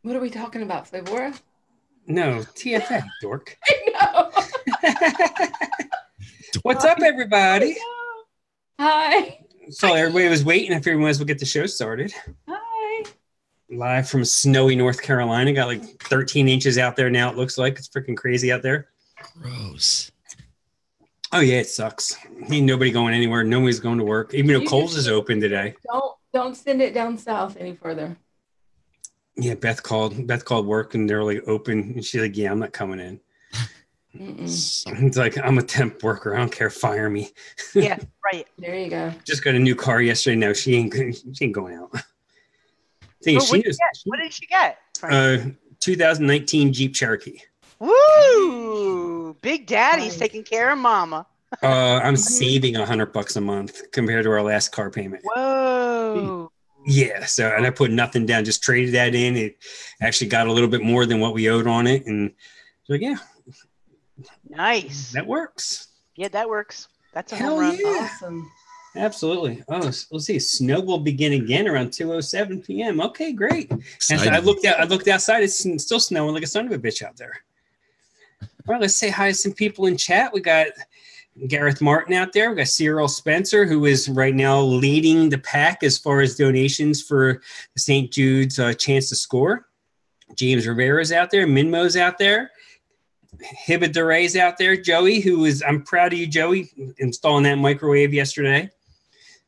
What are we talking about, Flavora? No, TFA, dork. I know. What's up, everybody? Hi. So everybody was waiting. I figured we might as well get the show started. Hi. Live from snowy North Carolina. Got like 13 inches out there now, it looks like. It's freaking crazy out there. Gross. Oh, yeah, it sucks. Ain't nobody going anywhere. Nobody's going to work. Even though Kohl's is open today. Don't send it down south any further. Yeah, Beth called work and they're like open. And she's like, yeah, I'm not coming in. It's like, I'm a temp worker. I don't care. Fire me. Yeah, right. There you go. Just got a new car yesterday. No, she ain't going out. What did she get? 2019 Jeep Cherokee. Woo! Big Daddy's taking care of Mama. I'm saving $100 a month compared to our last car payment. Whoa. Yeah, so and I put nothing down, just traded that in. It actually got a little bit more than what we owed on it, and like, yeah, nice. That works. Yeah, that works. That's a hell home run. Yeah. Awesome. Absolutely. Oh, let's see. Snow will begin again around 2:07 p.m. Okay, great. And so I looked outside. It's still snowing like a son of a bitch out there. All right, let's say hi to some people in chat. We got Gareth Martin out there. We got Cyril Spencer, who is right now leading the pack as far as donations for the St. Jude's Chance to Score. James Rivera's out there. Minmo's out there. Hiba DeRay's out there. Joey, I'm proud of you, Joey, installing that microwave yesterday.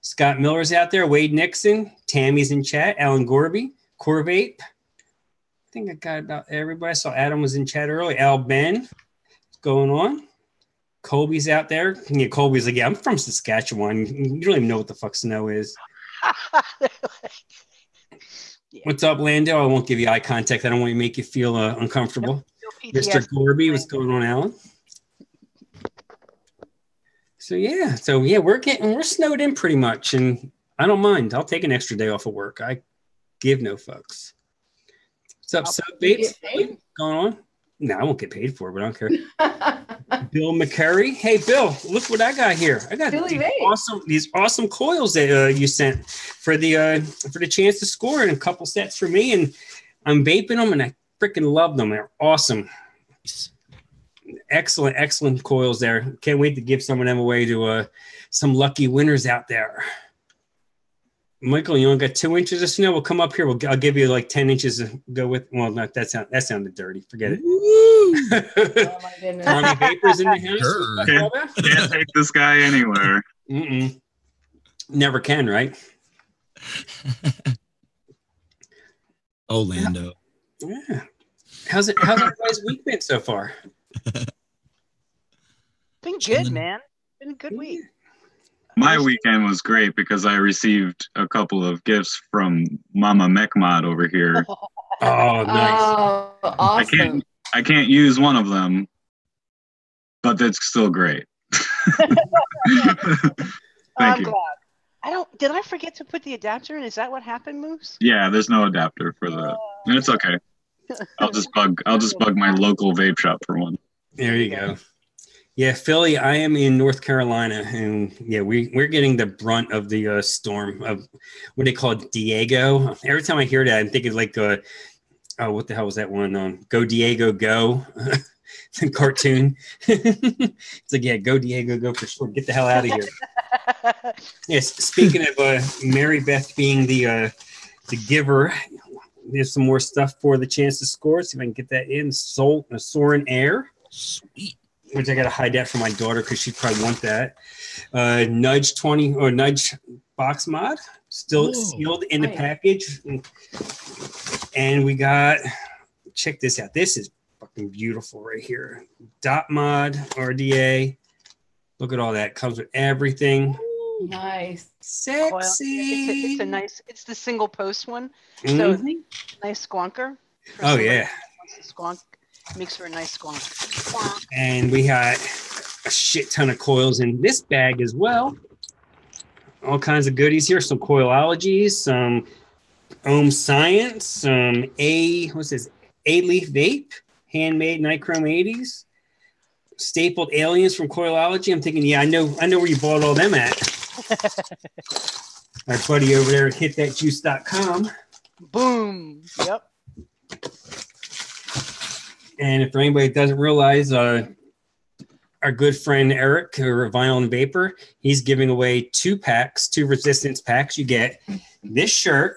Scott Miller's out there. Wade Nixon. Tammy's in chat. Alan Gorby. Corvape. I think I got about everybody. I saw Adam was in chat early. Al Ben. What's going on? Colby's out there. Yeah, Colby's like, yeah, I'm from Saskatchewan. You don't even know what the fuck snow is. What's up, Lando? I won't give you eye contact. I don't want to make you feel uncomfortable. Mr. Gorby, what's going on, Alan? So yeah, we're snowed in pretty much, and I don't mind. I'll take an extra day off of work. I give no fucks. What's up, babes? What's going on? No, I won't get paid for it, but I don't care. Bill McCurry. Hey, Bill, look what I got here. I got these awesome coils that you sent for the chance to score, and a couple sets for me. And I'm vaping them, and I freaking love them. They're awesome. Excellent coils there. Can't wait to give some of them away to some lucky winners out there. Michael, you only got 2 inches of snow. We'll come up here. I'll give you like 10 inches to go with. Well, no, that sounded dirty. Forget it. Oh my goodness. Tommy Vapors in the house. Can't take this guy anywhere. Never can, right? Orlando. Yeah. How's everybody's week been so far? Been good, man. Been a good week. My weekend was great because I received a couple of gifts from Mama Mechmod over here. Oh, nice. Oh, awesome. I can't use one of them, but that's still great. I'm glad. Did I forget to put the adapter in? Is that what happened, Moose? Yeah, there's no adapter for that. It's okay. I'll just bug my local vape shop for one. There you go. Yeah, Philly, I am in North Carolina, and yeah, we're getting the brunt of the storm of what they call Diego. Every time I hear that, I'm thinking like, what the hell was that one? Go Diego, go. The cartoon. It's like, yeah, go Diego, go for sure. Get the hell out of here. Yes, speaking of Mary Beth being the giver, there's some more stuff for the chance to score. See if I can get that in. Soarin' Air. Sweet. Which I got to hide that from my daughter because she'd probably want that. Nudge 20 or Nudge box mod, still sealed in the package. And we got, check this out. This is fucking beautiful right here. Dot mod, RDA. Look at all that. Comes with everything. Nice. Sexy. It's the single post one. So nice squonker. Oh, yeah. Squonk. Makes for a nice squonk. And we got a shit ton of coils in this bag as well. All kinds of goodies here. Some coilologies, some Ohm Science, some A-Leaf Vape, handmade Nichrome 80s, stapled aliens from Coilology. I'm thinking, yeah, I know where you bought all them at. Our buddy over there at hitthatjuice.com. Boom. Yep. And if anybody doesn't realize, our good friend Eric, or Vinyl and Vapor, he's giving away 2 resistance packs. You get this shirt,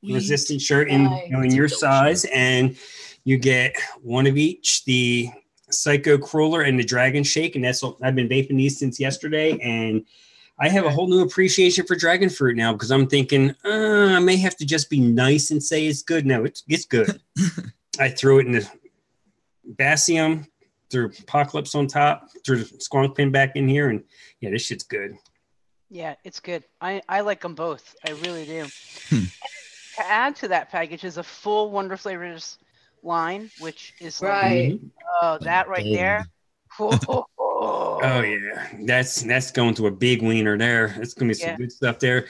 resistant shirt in your size, and you get one of each, the Psycho Crawler and the Dragon Shake. And that's I've been vaping these since yesterday, and I have a whole new appreciation for dragon fruit now, because I'm thinking I may have to just be nice and say it's good. No, it's good. I threw it in the Basium, threw Apocalypse on top, threw the Squonk Pin back in here, and yeah, this shit's good. Yeah, it's good. I like them both. I really do. To add to that package is a full Wonder Flavors line, which is Right. that right there. Oh yeah, that's going to a big wiener there. It's gonna be some good stuff there.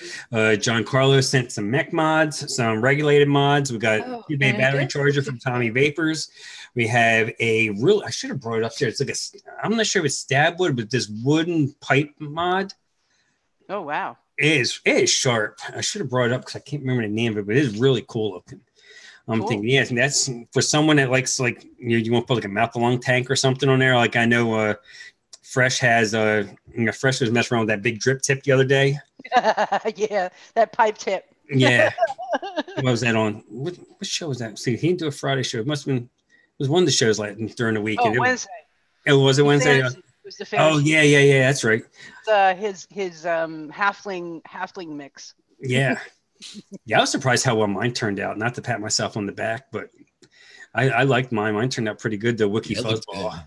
John Carlos sent some mech mods, some regulated mods. We got eBay battery charger from Tommy Vapors. We have a real, I should have brought it up there. It's like I'm not sure if it's stab wood, but this wooden pipe mod. Oh wow. It is sharp. I should have brought it up because I can't remember the name of it, but it is really cool looking. I'm thinking, yeah, that's for someone that likes, like, you want to put like a mouth-along tank or something on there. Like I know Fresh has Fresh was messing around with that big drip tip the other day. Yeah, that pipe tip. Yeah. What was that on? What show was that? See, he didn't do a Friday show. It must have been, it was one of the shows like during the week. Wednesday. Was it Wednesday? It was the fantasy. Yeah, that's right. His halfling mix. Yeah. Yeah, I was surprised how well mine turned out. Not to pat myself on the back, but I liked mine. Mine turned out pretty good, the Wookiee Fuzzball.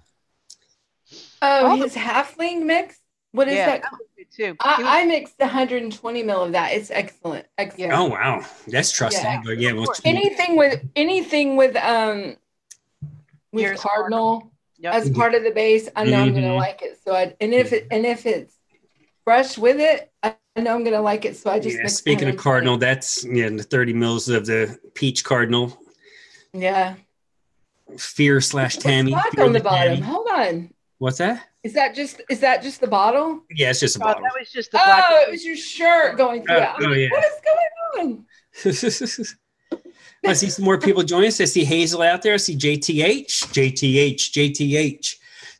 Oh, his halfling mix? What is that? Too. I mixed 120 mil of that. It's excellent. Excellent. Oh wow. That's trusting. Yeah. But yeah, anything with Cardinal as part of the base, I know I'm gonna like it. So if it's fresh with it, I know I'm gonna like it. So I just speaking of Cardinal, that's the 30 mils of the peach Cardinal. Yeah. Fear/Tammy. What's black on the bottom? Hold on. What's that? Is that just the bottle? Yeah, it's just a bottle. That was just the black. Oh, it was your shirt going through that. Yeah. What is going on? I see some more people join us. I see Hazel out there. I see JTH.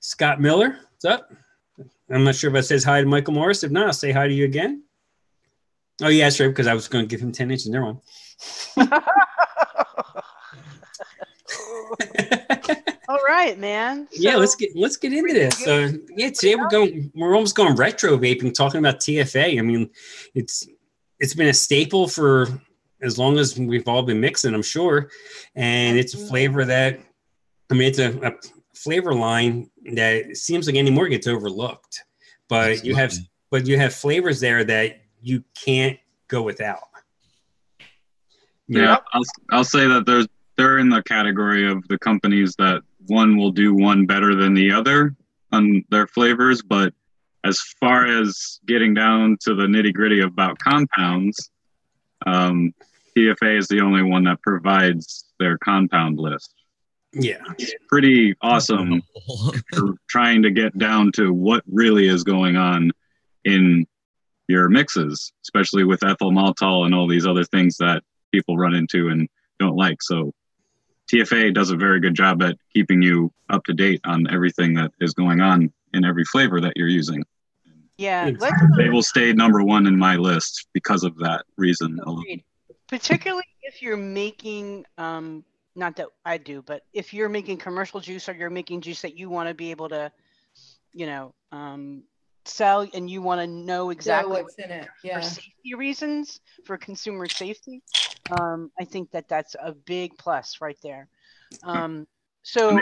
Scott Miller, what's up? I'm not sure if I says hi to Michael Morris. If not, I'll say hi to you again. Oh, yeah, that's right, because I was going to give him 10 inches. Never mind. All right, man. So, yeah, let's get into this. Today we're almost going retro vaping, talking about TFA. I mean, it's been a staple for as long as we've all been mixing, I'm sure. And it's a flavor that, it's a flavor line that seems like anymore gets overlooked. But you have flavors there that you can't go without. Yeah, I'll say that they're in the category of the companies that one will do one better than the other on their flavors, but as far as getting down to the nitty-gritty about compounds, TFA is the only one that provides their compound list. Yeah. It's pretty awesome for trying to get down to what really is going on in your mixes, especially with ethyl maltol and all these other things that people run into and don't like. So TFA does a very good job at keeping you up to date on everything that is going on in every flavor that you're using. Yeah, they will stay number one in my list because of that reason alone. Particularly if you're making, not that I do, but if you're making commercial juice or you're making juice that you want to be able to, sell, and you want to know exactly what's in it. For safety reasons, for consumer safety. I think that's a big plus right there. So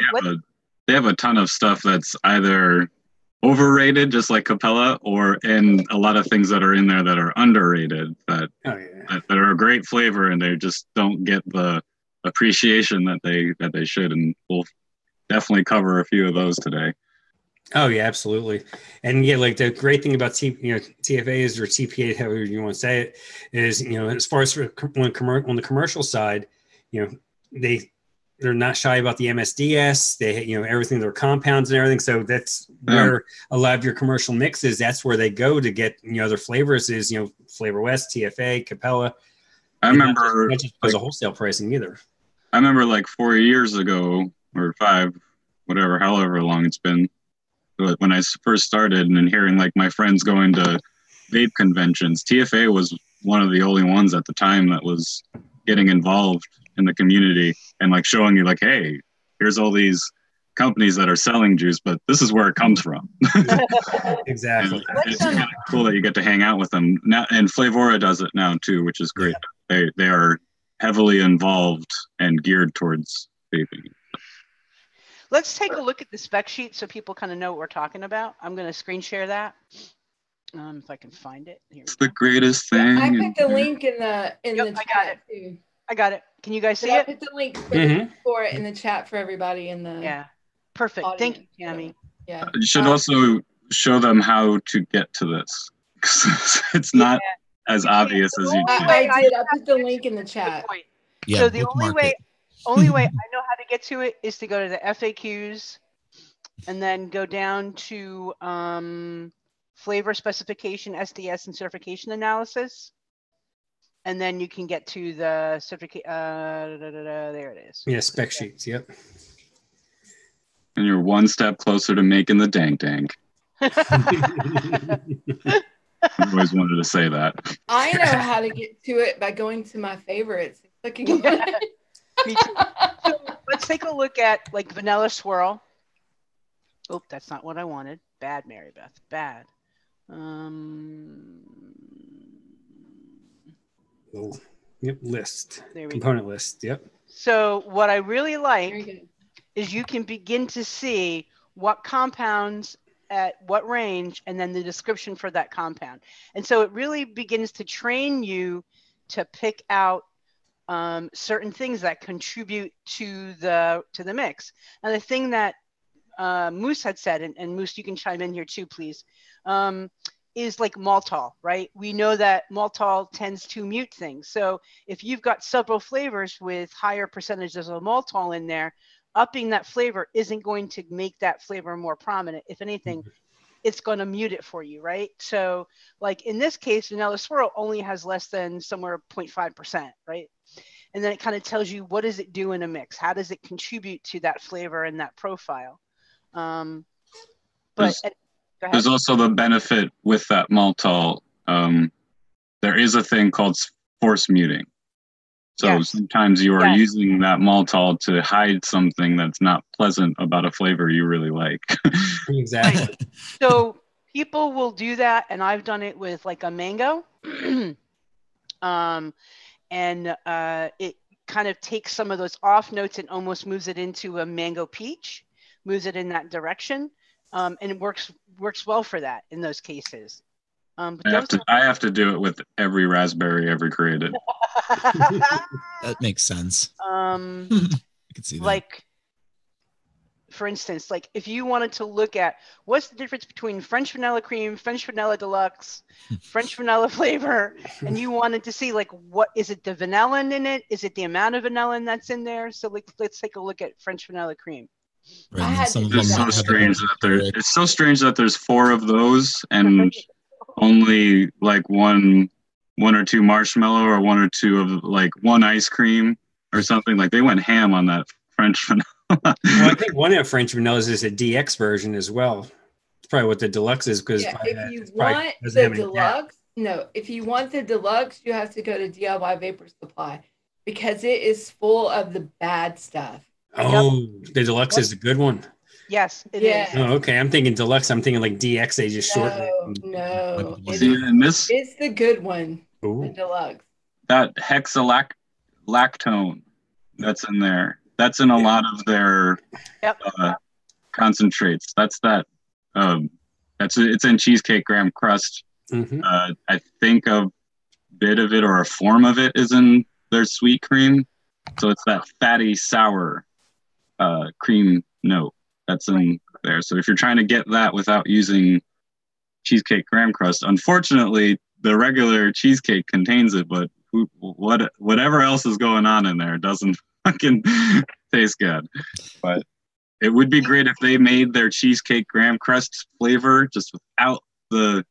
they have a ton of stuff that's either overrated, just like Capella, and a lot of things that are in there that are underrated that are a great flavor, and they just don't get the appreciation that they should. And we'll definitely cover a few of those today. Oh yeah, absolutely. And yeah, like the great thing about TFAs or TPA, however you want to say it, is as far as on the commercial side, they're not shy about the MSDS. They everything, their compounds and everything. So that's where a lot of your commercial mixes, that's where they go to get their flavors is Flavor West, TFA, Capella. I remember not just because of wholesale pricing either. I remember like 4 years ago or 5, whatever, however long it's been. But when I first started and hearing like my friends going to vape conventions, TFA was one of the only ones at the time that was getting involved in the community and like showing you like, hey, here's all these companies that are selling juice, but this is where it comes from. Exactly. It's kind of cool that you get to hang out with them now, and Flavora does it now too, which is great. Yeah. They are heavily involved and geared towards vaping. Let's take a look at the spec sheet so people kind of know what we're talking about. I'm going to screen share that. If I can find it. Here it's the greatest thing. Yeah, I put the link in the chat too. I got it. Can you guys see I it? put the link for it in the chat for everybody in the Perfect. audience. Thank you, Tammy. Yeah. You should also show them how to get to this. It's not as obvious as you think. I did. I put the link in the chat. Yeah, so the only way I know how to get to it is to go to the FAQs and then go down to flavor specification, SDS, and certification analysis. And then you can get to the certificate. There it is. Yeah, spec sheets. Yep. And you're one step closer to making the dank. I've always wanted to say that. I know how to get to it by going to my favorites and clicking on it. Me too. So let's take a look at like vanilla swirl. Oh, that's not what I wanted. Bad, Mary Beth. Bad. Oh, yep. List. There we Component go. list. Yep. So what I really like is you can begin to see what compounds at what range and then the description for that compound. And so it really begins to train you to pick out certain things that contribute to the mix. And the thing that Moose had said, and Moose, you can chime in here too, please, is like maltol, right? We know that maltol tends to mute things. So if you've got several flavors with higher percentages of maltol in there, upping that flavor isn't going to make that flavor more prominent. If anything, it's going to mute it for you, right? So like in this case, vanilla swirl only has less than somewhere 0.5%, right? And then it kind of tells you what does it do in a mix? How does it contribute to that flavor and that profile? There's also the benefit with that maltol. There is a thing called force muting. So sometimes you are using that maltol to hide something that's not pleasant about a flavor you really like. Exactly. So people will do that, and I've done it with like a mango. And it kind of takes some of those off notes and almost moves it into a mango peach, moves it in that direction. And it works well for that in those cases. I have to do it with every raspberry ever created. That makes sense. I can see that. Like, for instance, like if you wanted to look at what's the difference between French vanilla cream, French vanilla deluxe, French vanilla flavor, and you wanted to see like what is it, the vanillin in it? Is it the amount of vanillin that's in there? So like, let's take a look at French vanilla cream. Right, it's so strange that there's 4 of those and only like one or two marshmallow or 1 or 2 of like 1 ice cream or something. Like they went ham on that French vanilla. Well, I think one of French vanillas is a DX version as well. It's probably what the deluxe is because if you want the deluxe, if you want the deluxe, you have to go to DIY Vapor Supply because it is full of the bad stuff. Oh, the deluxe is a good one. Yes, it is. Oh, okay. I'm thinking deluxe. I'm thinking like DX. They just shorten it. No, it's the good one. Ooh. The deluxe. That hexalactone that's in there. That's in a lot of their concentrates. It's in cheesecake graham crust. Mm-hmm. I think a bit of it or a form of it is in their sweet cream. So it's that fatty, sour cream note that's in there. So if you're trying to get that without using cheesecake graham crust, unfortunately, the regular cheesecake contains it, but whatever else is going on in there doesn't fucking taste good. But it would be great if they made their cheesecake graham crust flavor just without the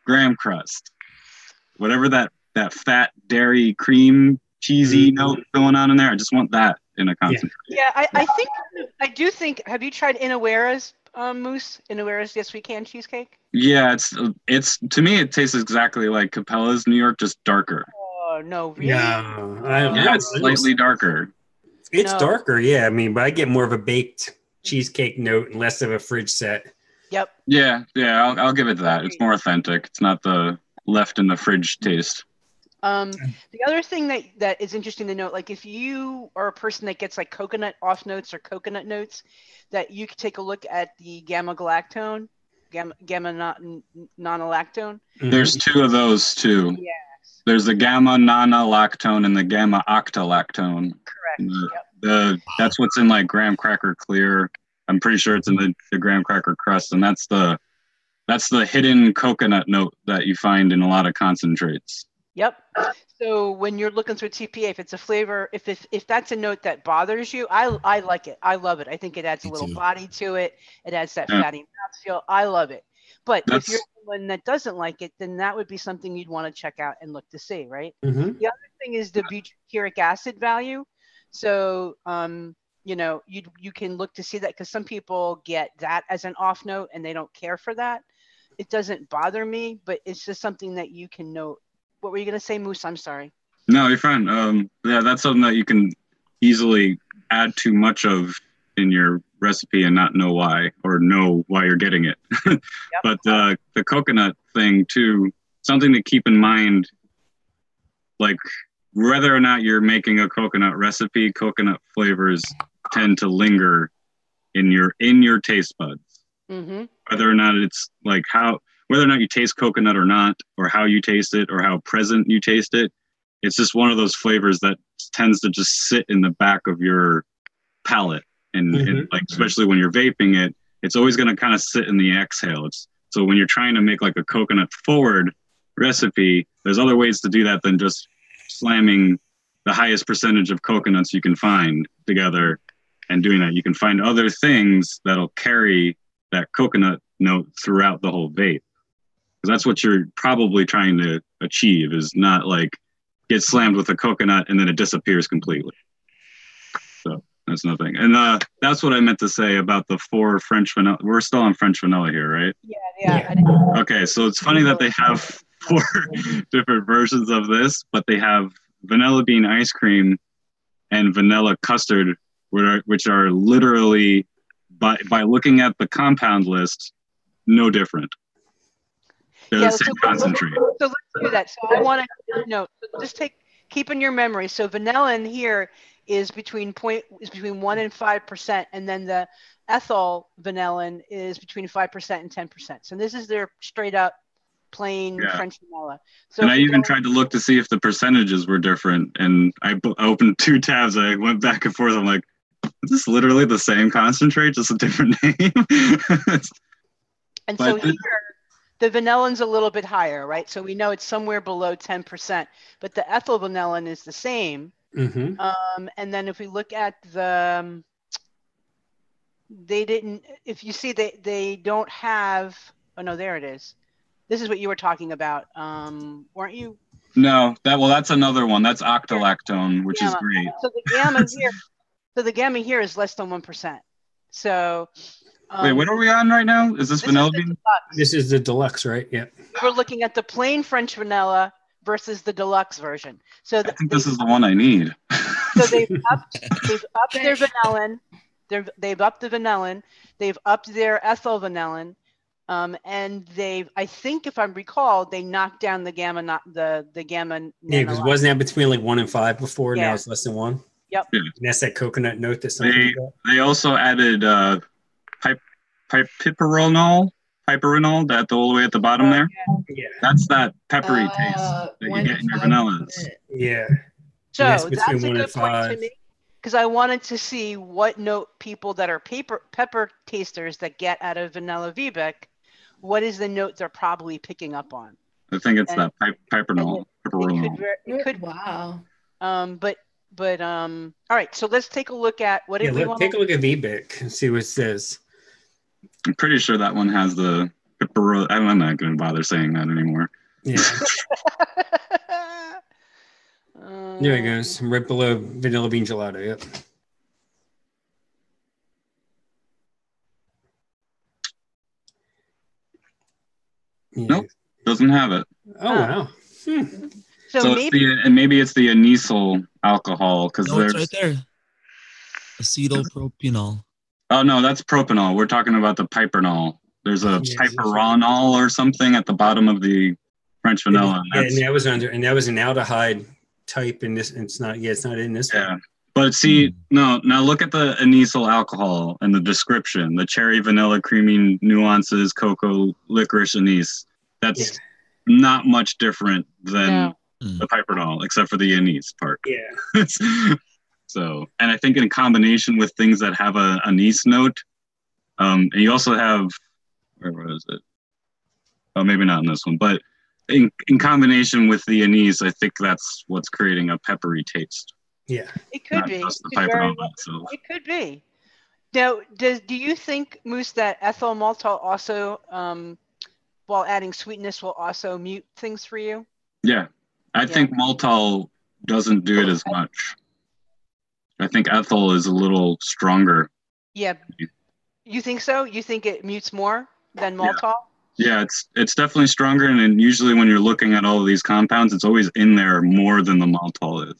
graham crust. Whatever that fat dairy cream cheesy note going on in there. I just want that in a concentrate. Yeah, I do think. Have you tried Inawera's mousse? Inawera's Yes We Can cheesecake. Yeah, it's to me it tastes exactly like Capella's New York, just darker. Oh no, really? No, It's slightly darker. It's darker, yeah. I mean, but I get more of a baked cheesecake note and less of a fridge set. Yep. Yeah. I'll give it that. It's more authentic. It's not the left in the fridge taste. The other thing that is interesting to note, like if you are a person that gets like coconut off notes or coconut notes, that you could take a look at the gamma galactone, gamma nonylactone. There's two of those too. Yes. There's the gamma nonylactone and the gamma octalactone. Correct. That's what's in like graham cracker clear. I'm pretty sure it's in the graham cracker crust, and that's the hidden coconut note that you find in a lot of concentrates. Yep. So when you're looking through TPA, if it's a flavor, if that's a note that bothers you, I like it. I love it. I think it adds a little body to it. It adds that fatty mouthfeel. I love it. But if you're someone that doesn't like it, then that would be something you'd want to check out and look to see, right? The other thing is the butyric acid value. So you can look to see that, because some people get that as an off note and they don't care for that. It doesn't bother me, but it's just something that you can note. What were you going to say, Moose? I'm sorry. No, you're fine. Yeah, that's something that you can easily add too much of in your recipe and not know why, or know why you're getting it. Yep. But the coconut thing too, something to keep in mind, like whether or not you're making a coconut recipe, coconut flavors tend to linger in your taste buds. Whether or not it's like whether or not you taste coconut or not, or how you taste it, or how present you taste it, it's just one of those flavors that tends to just sit in the back of your palate. And like, especially when you're vaping it, it's always going to kind of sit in the exhale. So when you're trying to make like a coconut forward recipe, there's other ways to do that than just slamming the highest percentage of coconuts you can find together and doing that. You can find other things that'll carry that coconut note throughout the whole vape. Because that's what you're probably trying to achieve, is not like get slammed with a coconut and then it disappears completely. So that's nothing. And that's what I meant to say about the 4 French vanilla. We're still on French vanilla here, right? Yeah. Okay, so it's funny that they have 4 different versions of this, but they have vanilla bean ice cream and vanilla custard, which are literally, by looking at the compound list, no different. They're the same concentrate. So let's do that. So I want to know, just keep in your memory. So vanillin here is between 1 and 5%, and then the ethyl vanillin is between 5% and 10%. So this is their straight up plain French vanilla. So and I even tried to look to see if the percentages were different, and I opened 2 tabs. I went back and forth. I'm like, is this literally the same concentrate, just a different name? And so here, the vanillin's a little bit higher, right? So we know it's somewhere below 10%, but the ethyl vanillin is the same. And then if we look at if you see they don't have, oh no, there it is. This is what you were talking about, weren't you? No, that's another one. That's octalactone, which is great. So the gamma here is less than 1%. So wait, what are we on right now? Is this vanilla bean? This is the deluxe, right? Yeah. We're looking at the plain French vanilla versus the deluxe version. So I think this is the one I need. So they've upped their vanillin. They've upped the vanillin. They've upped their ethyl vanillin. And I think if I recall, they knocked down the gamma, not the gamma. Yeah, because wasn't that between like 1 and 5 before? Yeah. Now it's less than 1. Yep. Yeah. And that's that coconut note that they also added piperonol, that all the way at the bottom there. Yeah. That's that peppery taste that you get in your vanillas. Yeah. So that's a good point to me, because I wanted to see what note people that are pepper tasters that get out of vanilla VBEC, what is the note they're probably picking up on. I think it's that piperonol. It could. Wow. But all right, so let's take a look at what did we want. Take a look at VBEC and see what it says. I'm pretty sure that one has the piperonal. I'm not going to bother saying that anymore. Yeah. There it goes, right below vanilla bean gelato. Yep. Yeah. Nope, doesn't have it. Oh wow. So maybe it's the anisal alcohol because there's it's right there. Acetylpropanol. Oh no, that's propanol. We're talking about the piperonol. There's a piperonol or something at the bottom of the French vanilla. And that was an aldehyde type in this. It's not. Yeah, it's not in this one. But see, now look at the anisal alcohol and the description: the cherry, vanilla, creamy nuances, cocoa, licorice, anise. That's not much different than the piperonol, except for the anise part. Yeah. So, and I think in combination with things that have a anise note, and you also have, where is it? Oh, maybe not in this one, but in combination with the anise, I think that's what's creating a peppery taste. Yeah, it could be. It could be. Now, do you think, Moose, that ethyl maltol also, while adding sweetness, will also mute things for you? Yeah, I think maltol doesn't do it as much. I think ethyl is a little stronger. Yeah, you think so? You think it mutes more than maltol? Yeah, it's definitely stronger, and then usually when you're looking at all of these compounds, it's always in there more than the maltol is.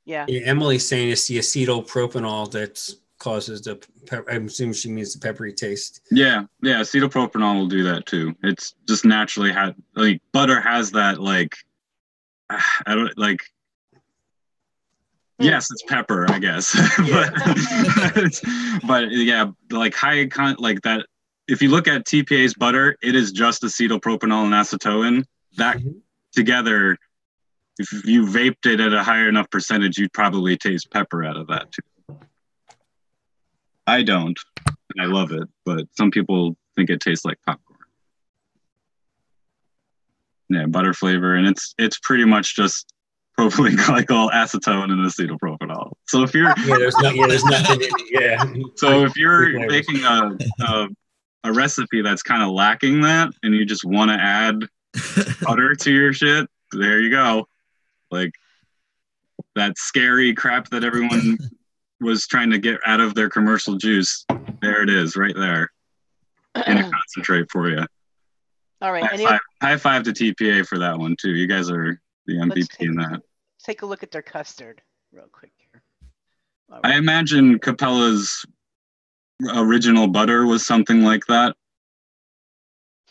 Yeah. Emily's saying it's the acetylpropanol that causes the I'm assuming she means the peppery taste. Yeah, acetylpropanol will do that too. It's just naturally like butter has that I don't like. Yes, it's pepper, I guess. but yeah, like like that. If you look at TPA's butter, it is just acetylpropanol and acetone. That together, if you vaped it at a higher enough percentage, you'd probably taste pepper out of that too. I don't, and I love it, but some people think it tastes like popcorn. Yeah, butter flavor, and it's pretty much just propylene glycol, acetone, and acetylpropanol. So if you're there's nothing in it. Yeah. So if you're making a recipe that's kind of lacking that, and you just want to add butter to your shit, there you go. Like that scary crap that everyone was trying to get out of their commercial juice. There it is, right there, in a concentrate for you. All right. High five to TPA for that one too. You guys are the MVP in that. Take a look at their custard real quick here. Right. I imagine Capella's original butter was something like that.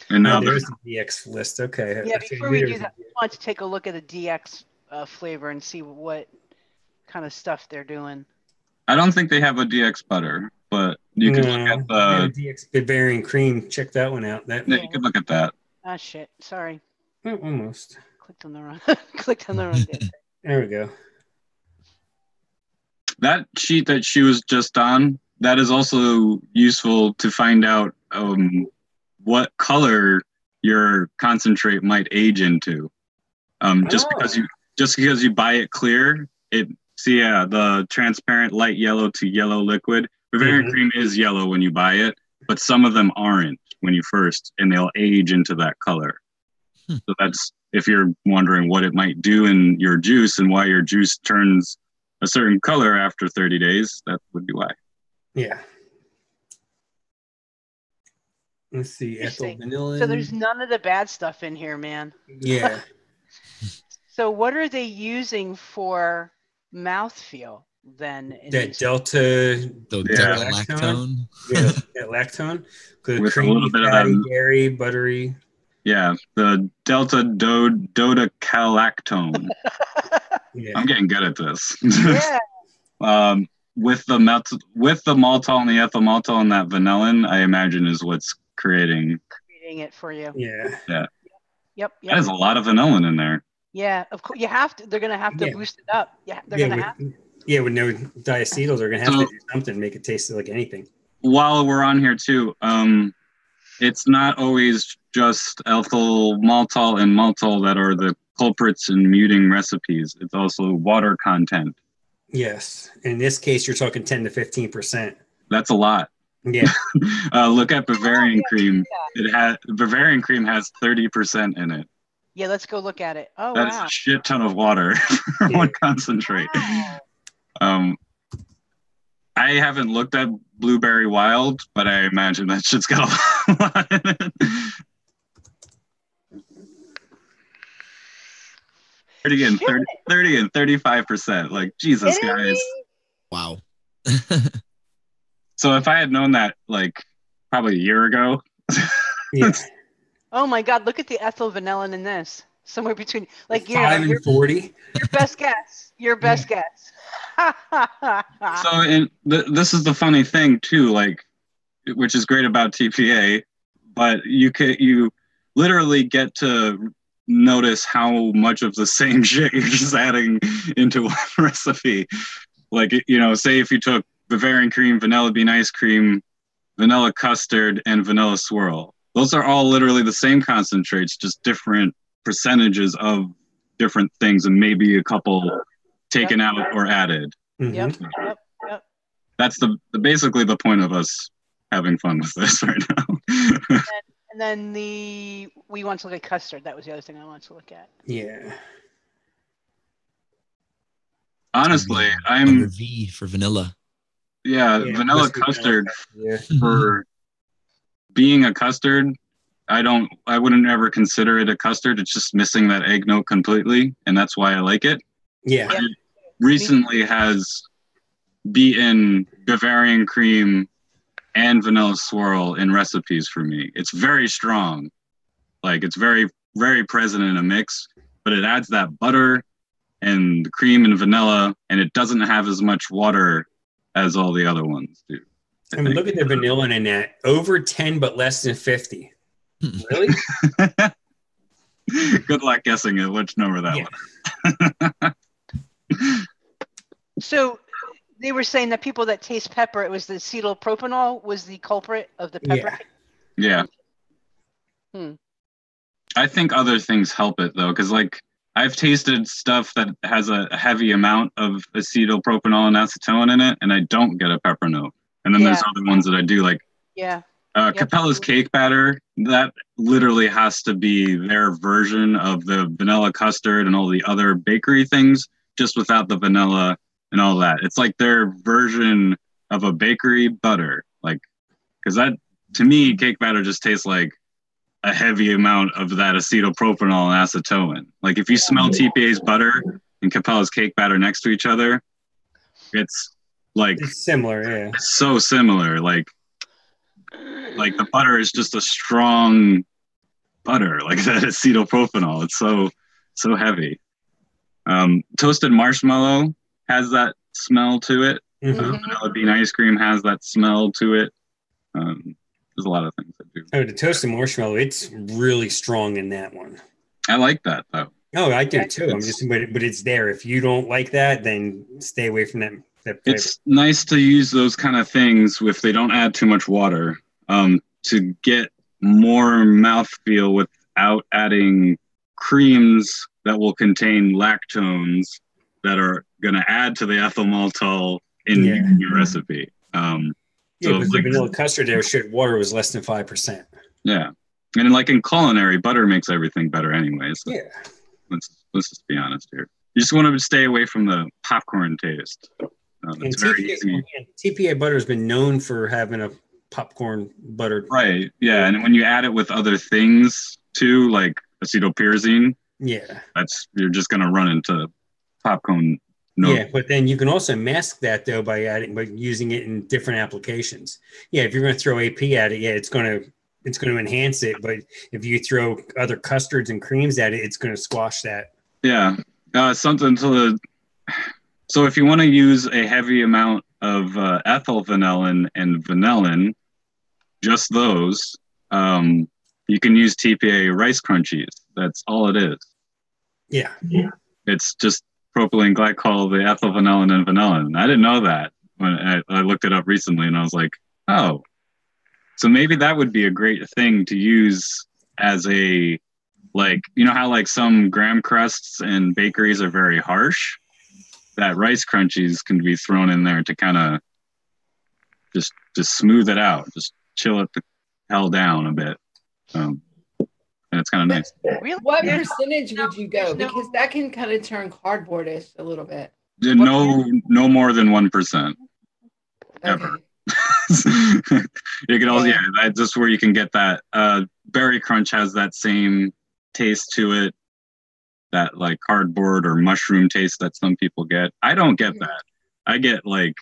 And now there's the DX list. Okay. Yeah, before we do that, I want to take a look at the DX flavor and see what kind of stuff they're doing. I don't think they have a DX butter, but you can look at the DX Bavarian cream. Check that one out. You can look at that. Ah, shit. Sorry. Almost. Clicked on the wrong. There we go. That sheet that she was just on, that is also useful to find out what color your concentrate might age into. Just because you buy it clear, the transparent light yellow to yellow liquid. Bavarian cream is yellow when you buy it, but some of them aren't when you first, and they'll age into that color. So that's, if you're wondering what it might do in your juice and why your juice turns a certain color after 30 days, that would be why. Yeah. Let's see, ethyl vanilla. So there's none of the bad stuff in here, man. Yeah. So what are they using for mouthfeel then? That delta lactone. Yeah, that lactone. With creamy, a little bit fatty, of dairy, buttery. Yeah, the delta dodecalactone. Yeah. I'm getting good at this. Yeah. With the maltol and the ethyl maltol and that vanillin, I imagine is what's creating it for you. Yeah. Yeah. Yep. There's a lot of vanillin in there. Yeah, of course. You have to. They're gonna have to boost it up. Yeah, they're gonna have to. Yeah, with no diacetyl, they're gonna have to do something to make it taste like anything. While we're on here too, it's not always just ethyl maltol and maltol that are the culprits in muting recipes. It's also water content. Yes. In this case, you're talking 10 to 15%. That's a lot. Yeah. Look at Bavarian cream. Bavarian cream has 30% in it. Yeah, let's go look at it. Oh, That is wow. a shit ton of water for one concentrate. Wow. I haven't looked at Blueberry Wild, but I imagine that shit's got a lot in it. 30 and 35%. Like, Jesus, guys. Wow. So if I had known that, like, probably a year ago. Yeah. Oh my God! Look at the ethyl vanillin in this. Somewhere between, like, 5 and 40. Your best guess. Your best guess. So, this is the funny thing too, like, which is great about TPA, but you literally get to notice how much of the same shit you're just adding into one recipe. Like, say if you took Bavarian cream, vanilla bean ice cream, vanilla custard, and vanilla swirl. Those are all literally the same concentrates, just different percentages of different things, and maybe a couple taken out or added. Mm-hmm. Yep. That's basically the point of us having fun with this right now. And then we want to look at custard. That was the other thing I wanted to look at. Yeah. Honestly, Number V for vanilla. Yeah, vanilla custard. For being a custard, I wouldn't ever consider it a custard. It's just missing that egg note completely, and that's why I like it. Yeah. It recently has beaten Bavarian cream and vanilla swirl in recipes for me. It's very strong. Like, it's very, very present in a mix, but it adds that butter and the cream and vanilla, and it doesn't have as much water as all the other ones do. I mean, look at the vanilla in that. Over 10, but less than 50. Really? Good luck guessing it, which number that one. So they were saying that people that taste pepper, it was the acetylpropanol was the culprit of the pepper. Yeah. I think other things help it though, because like I've tasted stuff that has a heavy amount of acetylpropanol and acetone in it, and I don't get a pepper note. And then there's other ones that I do, like Capella's cake batter. That literally has to be their version of the vanilla custard and all the other bakery things, just without the vanilla and all that. It's like their version of a bakery butter, like, because that, to me, cake batter just tastes like a heavy amount of that acetylpropanol and acetone. Like, if you smell TPA's butter and Capella's cake batter next to each other, it's similar. Yeah, it's so similar. Like the butter is just a strong butter, like that acetylpropanol. It's so heavy. Toasted marshmallow has that smell to it. Vanilla bean ice cream has that smell to it. There's a lot of things that do. Oh, the toasted marshmallow, it's really strong in that one. I like that though. Oh, I do too. But it's there. If you don't like that, then stay away from that flavor. It's nice to use those kind of things if they don't add too much water, to get more mouthfeel without adding creams that will contain lactones that are going to add to the ethyl maltol in your recipe. Because the vanilla custard there, water was less than 5%. Yeah. And like in culinary, butter makes everything better anyway. So let's just be honest here. You just want to stay away from the popcorn taste. It's very easy. TPA butter has been known for having a popcorn butter. Right. Yeah. And when you add it with other things too, like acetylpyrazine, you're just going to run into popcorn. Yeah, but then you can also mask that though by using it in different applications. Yeah, if you're going to throw AP at it, it's going to enhance it. But if you throw other custards and creams at it, it's going to squash that. Yeah, something to the. So if you want to use a heavy amount of ethyl vanillin and vanillin, just those, you can use TPA rice crunchies. That's all it is. Yeah. It's just propylene glycol, the ethyl vanillin and vanillin. I didn't know that when I looked it up recently, and I was like, oh, so maybe that would be a great thing to use as a, like, you know how like some graham crusts and bakeries are very harsh? That rice crunchies can be thrown in there to kind of just smooth it out, just chill it the hell down a bit. and it's kind of nice. Really? What percentage would you go? Because that can kind of turn cardboardish a little bit. No more than 1%. Ever. Okay. You can also, that's just where you can get that. Berry Crunch has that same taste to it, that like cardboard or mushroom taste that some people get. I don't get that. I get like,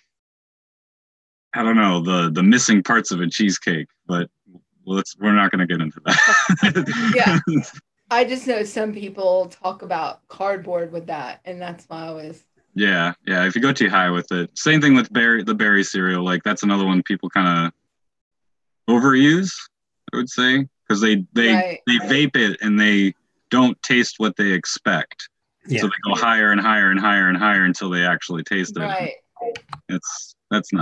I don't know, the missing parts of a cheesecake, but we're not going to get into that. Yeah. I just know some people talk about cardboard with that, and that's why I always. Yeah. If you go too high with it, same thing with the berry cereal. Like that's another one people kind of overuse, I would say, because they vape it and they don't taste what they expect. Yeah. So they go higher and higher and higher and higher until they actually taste it. Right. That's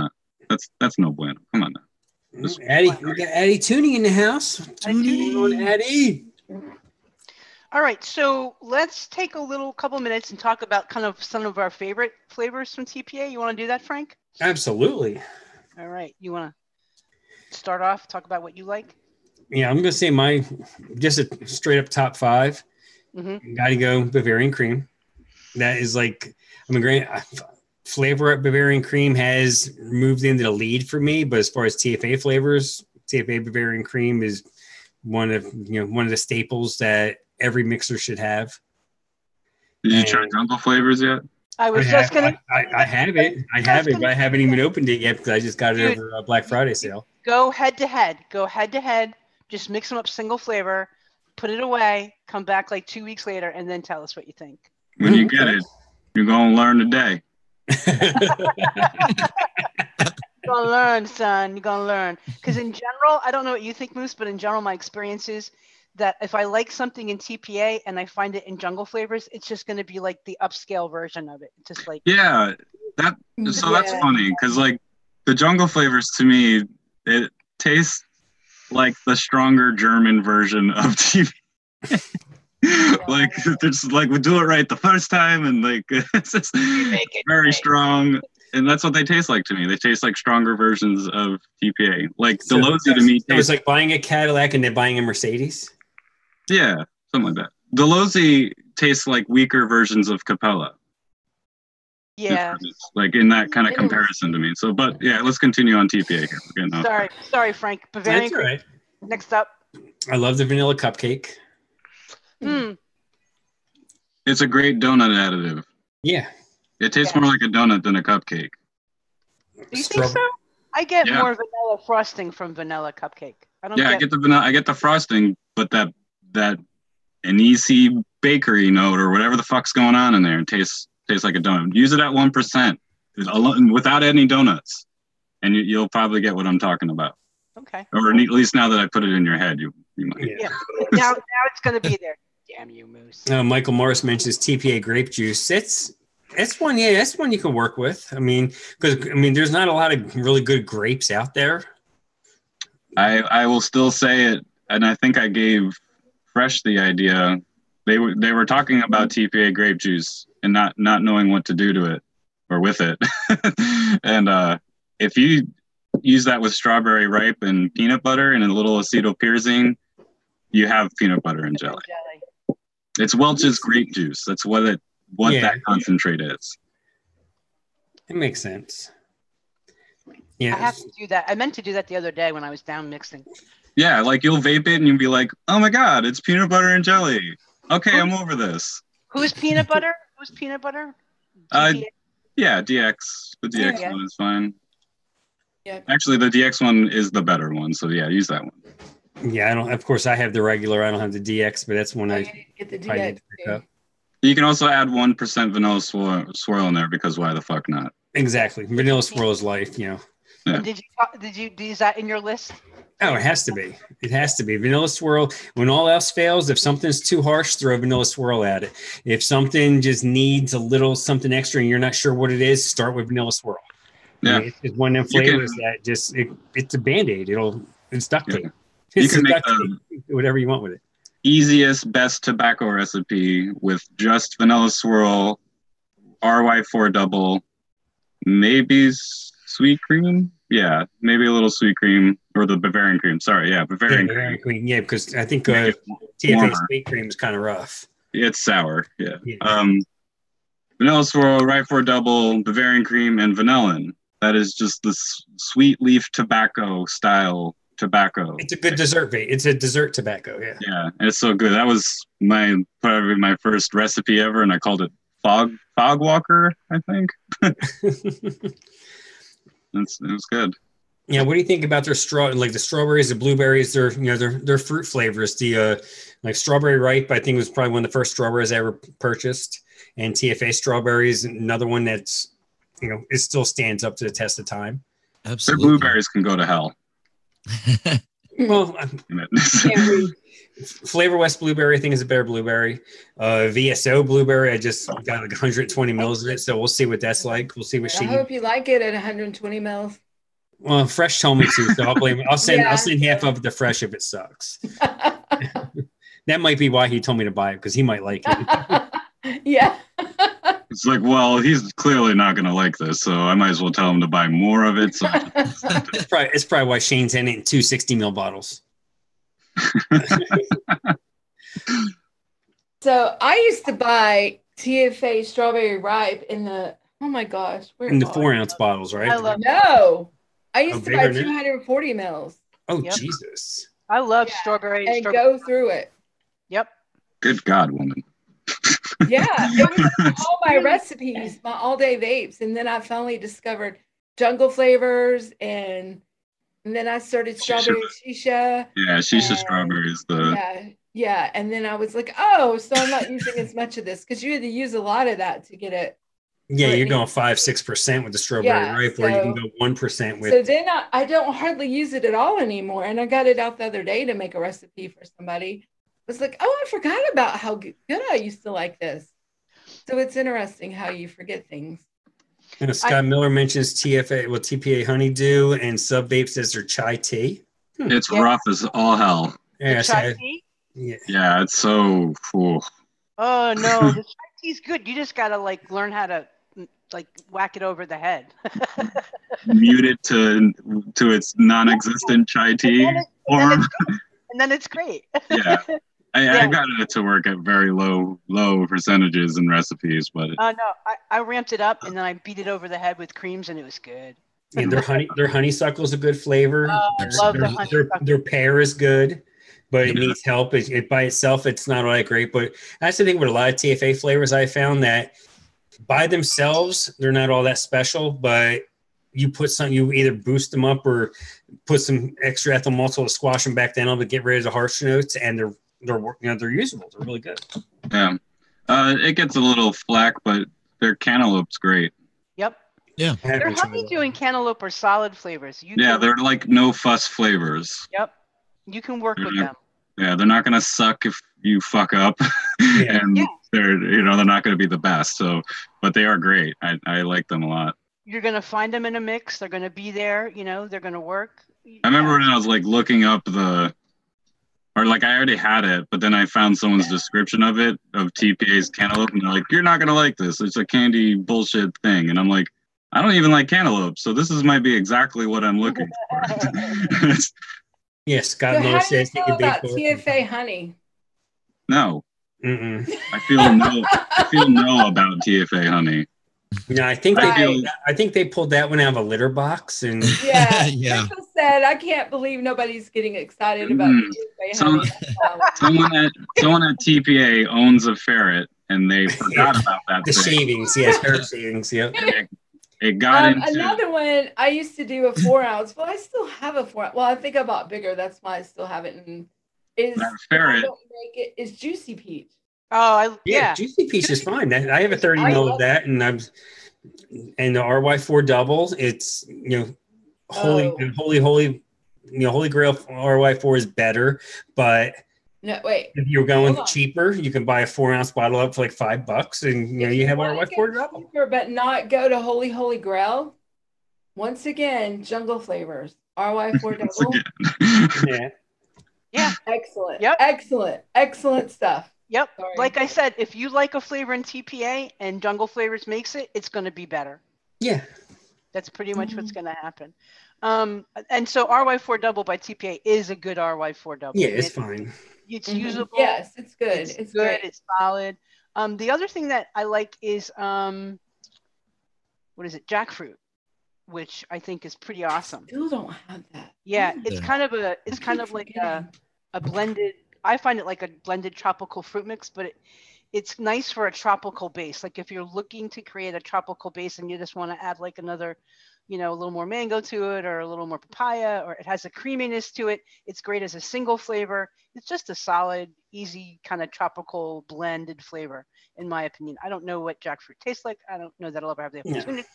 no bueno. Come on now. Addie, we got Addie tuning in the house. Tuning on Addie. All right, so let's take a couple minutes and talk about kind of some of our favorite flavors from TPA. You want to do that, Frank? Absolutely. All right, you want to start off, talk about what you like? Yeah, I'm going to say just a straight up top 5. Mm-hmm. Got to go Bavarian cream. That is like, great flavor at Bavarian cream has moved into the lead for me, but as far as TFA flavors, TFA Bavarian cream is one of the staples that every mixer should have. Did you try Jungle Flavors yet? I have it. I have it, but I haven't even opened it yet because I just got it over a Black Friday sale. Go head to head. Just mix them up single flavor, put it away, come back like 2 weeks later, and then tell us what you think. When you get it, you're going to learn today. You're going to learn, son. You're going to learn. Because in general, I don't know what you think, Moose, but in general, my experience is that if I like something in TPA and I find it in Jungle Flavors, it's just going to be like the upscale version of it. Just like that's funny because like the Jungle Flavors to me, it tastes like the stronger German version of TPA. Like it's like we do it right the first time, and like it's just very strong. And that's what they taste like to me. They taste like stronger versions of TPA. Like Delosi to me, it was like buying a Cadillac and then buying a Mercedes. Yeah, something like that. Delosi tastes like weaker versions of Capella. Yeah. It's like in that kind of comparison to me. So, but yeah, let's continue on TPA here. Sorry, Frank. Bavarian. That's all right. Next up. I love the vanilla cupcake. It's a great donut additive. Yeah. It tastes more like a donut than a cupcake. Do you think so? I get more vanilla frosting from vanilla cupcake. I get the vanilla. I get the frosting, but that anise bakery note or whatever the fuck's going on in there, and tastes like a donut. Use it at 1% without any donuts, and you'll probably get what I'm talking about. Okay. Or at least now that I put it in your head, you might. Yeah. now it's going to be there. Damn you, Moose. Michael Morris mentions TPA grape juice. That's one you can work with. Because there's not a lot of really good grapes out there. I will still say it, and I think I gave Fresh the idea. They were talking about TPA grape juice and not knowing what to do to it or with it. And if you use that with strawberry ripe and peanut butter and a little acetopyrazine, you have peanut butter and jelly. It's Welch's grape juice. That's what that concentrate is. It makes sense. Yeah, I have to do that. I meant to do that the other day when I was down mixing. Yeah, like you'll vape it and you'll be like, "Oh my god, it's peanut butter and jelly." Okay, I'm over this. Who's peanut butter? Who's peanut butter? Yeah, DX. The DX one is fine. Yeah. Actually, the DX one is the better one, so yeah, use that one. Yeah, I don't. Of course, I have the regular. I don't have the DX, but that's one I get the DX. Pick up. You can also add 1% vanilla swirl in there because why the fuck not? Exactly, vanilla swirl is life. Yeah. And is that in your list? Oh, it has to be. It has to be vanilla swirl. When all else fails, if something's too harsh, throw a vanilla swirl at it. If something just needs a little something extra and you're not sure what it is, start with vanilla swirl. Yeah, it's one of them flavors that just it's a Band-Aid. It's duct tape. Yeah. You can make whatever you want with it. Easiest, best tobacco recipe with just vanilla swirl, RY4 double, maybe sweet cream. Yeah, maybe a little sweet cream or the Bavarian cream. Sorry, yeah, Bavarian cream. Yeah, because I think Make it TFA warmer. sweet cream is kind of rough. It's sour. Yeah. Yeah. Vanilla swirl, rye for double, Bavarian cream, and vanillin. That is just the sweet leaf tobacco style tobacco. It's a good dessert vape. It's a dessert tobacco. Yeah. Yeah, and it's so good. That was probably my first recipe ever, and I called it fog walker, I think. It was good. Yeah, what do you think about their the strawberries, the blueberries, their fruit flavors? The like strawberry ripe, I think was probably one of the first strawberries I ever purchased, and TFA strawberries, another one that's it still stands up to the test of time. Absolutely. Their blueberries can go to hell. Well, Flavor West blueberry I think is a better blueberry. VSO blueberry, I just got like 120 mils of it, so we'll see what that's like. We'll see what I hope you like it at 120 mils. Well, Fresh told me to, so I'll blame. I'll send half of it to Fresh if it sucks. That might be why he told me to buy it, because he might like it. Yeah. It's like, well, he's clearly not going to like this, so I might as well tell him to buy more of it. So it's probably why Shane's in it in 2 60-ml bottles. So I used to buy TFA strawberry ripe in the in the 4-ounce bottles, right? I used to buy 240 mils. Oh, yep. Jesus. I love strawberry. And go through it. Yep. Good God, woman. Yeah, it was all my recipes, my all-day vapes. And then I finally discovered Jungle Flavors, and then I started strawberry shisha. Yeah, shisha strawberries. Yeah. And then I was like, oh, so I'm not using as much of this, because you had to use a lot of that to get it. Yeah, you're going 5-6% with the strawberry ripe, or you can go 1% with. So then I don't hardly use it at all anymore. And I got it out the other day to make a recipe for somebody. I was like, oh, I forgot about how good I used to like this. So it's interesting how you forget things. And Scott Miller mentions TPA Honeydew, and Sub Vape says their chai tea. It's rough as all hell. Yeah, chai tea? Yeah, it's so cool. Oh no, the chai tea's good. You just gotta learn how to whack it over the head. Mute it to its non-existent chai tea form. And then it's great. Yeah. I got it to work at very low percentages in recipes, but no, I ramped it up and then I beat it over the head with creams and it was good. And their honeysuckle is a good flavor. I love the honeysuckle. Their pear is good, but it needs help. It by itself, it's not all that great. But that's the thing with a lot of TFA flavors. I found that by themselves, they're not all that special, but you either boost them up or put some extra ethyl maltol to squash them back down to get rid of the harsh notes, and they're usable. They're really good. Yeah, it gets a little flack, but their cantaloupe's great. Yep. Yeah. Their honeydew and cantaloupe are solid flavors. They're like no fuss flavors. Yep. You can work with them. Yeah, they're not gonna suck if you fuck up, and they're not gonna be the best. So, but they are great. I like them a lot. You're gonna find them in a mix. They're gonna be there. They're gonna work. I remember when I was looking up I already had it, but then I found someone's description of TPA's cantaloupe, and they're like, "You're not gonna like this. It's a candy bullshit thing." And I'm like, I don't even like cantaloupe, so this might be exactly what I'm looking for. Yes, Scott Miller says he could be about TFA honey. No. Mm-mm. I feel no about TFA honey. No, I think they pulled that one out of a litter box, and Crystal said, "I can't believe nobody's getting excited about TFA honey." Someone at TPA owns a ferret, and they forgot about that. The shavings, ferret shavings. Yep. It got into another one. I used to do a 4-ounce. Well, I still have a 4. Well, I think I bought bigger. That's why I still have it. And ferret is Juicy Peach. Oh, Juicy Peach is fine. I have a 30 ml of that, and the RY4 double. It's holy grail RY4 is better, but no, wait. if you're going cheaper, you can buy a 4-ounce bottle up for like $5, and you have RY4 double. Cheaper, but not go to holy grail. Once again, Jungle Flavors RY4 double. Yeah. Excellent. Yep. Excellent stuff. Yep. Sorry. Like I said, if you like a flavor in TPA and Jungle Flavors makes it, it's going to be better. Yeah. That's pretty much what's going to happen. And so RY4 double by TPA is a good RY4 double. Yeah, it's fine. It's usable. Yes, it's good. It's good. Great. It's solid. The other thing that I like is what is it? Jackfruit, which I think is pretty awesome. Still don't have that. Yeah, it's kind of like a blended. I find it like a blended tropical fruit mix, but it's nice for a tropical base. Like if you're looking to create a tropical base and you just want to add like another, you know, a little more mango to it or a little more papaya, or it has a creaminess to it. It's great as a single flavor. It's just a solid, easy kind of tropical blended flavor, in my opinion. I don't know what jackfruit tastes like. I don't know that I'll ever have the opportunity,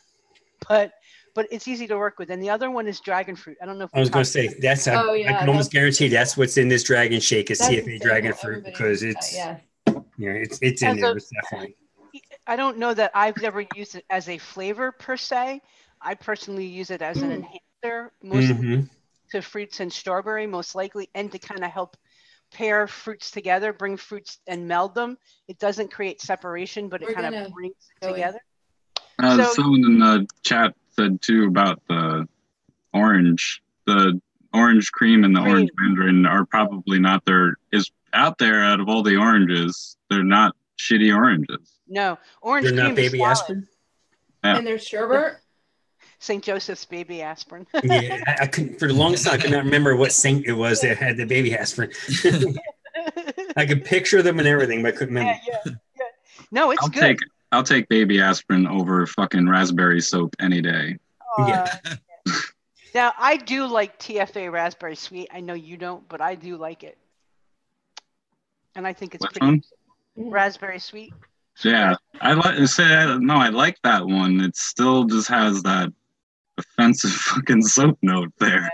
but it's easy to work with. And the other one is dragon fruit. I don't know if I was going to say that's I can almost guarantee that's what's in this dragon shake is TPA dragon fruit, because it's it's in there. It's definitely. I don't know that I've ever used it as a flavor per se. I personally use it as an enhancer, mostly to fruits and strawberry, most likely, and to kind of help pair fruits together, bring fruits and meld them. It doesn't create separation, but it kind of brings it together. Someone in the chat said too about the orange cream and the orange mandarin are probably not out there out of all the oranges. They're not shitty oranges. No, orange cream not baby is aspirin. Yeah. And there's sherbet. St. Joseph's baby aspirin. Yeah, I couldn't for the longest time. I could not remember what saint it was that had the baby aspirin. I could picture them and everything, but I couldn't remember. Yeah. No, it's good. I'll take baby aspirin over fucking raspberry soap any day. Yeah. Now I do like TFA raspberry sweet. I know you don't, but I do like it, and I think it's pretty raspberry sweet. Yeah, I like that one. It still just has that offensive fucking soap note there.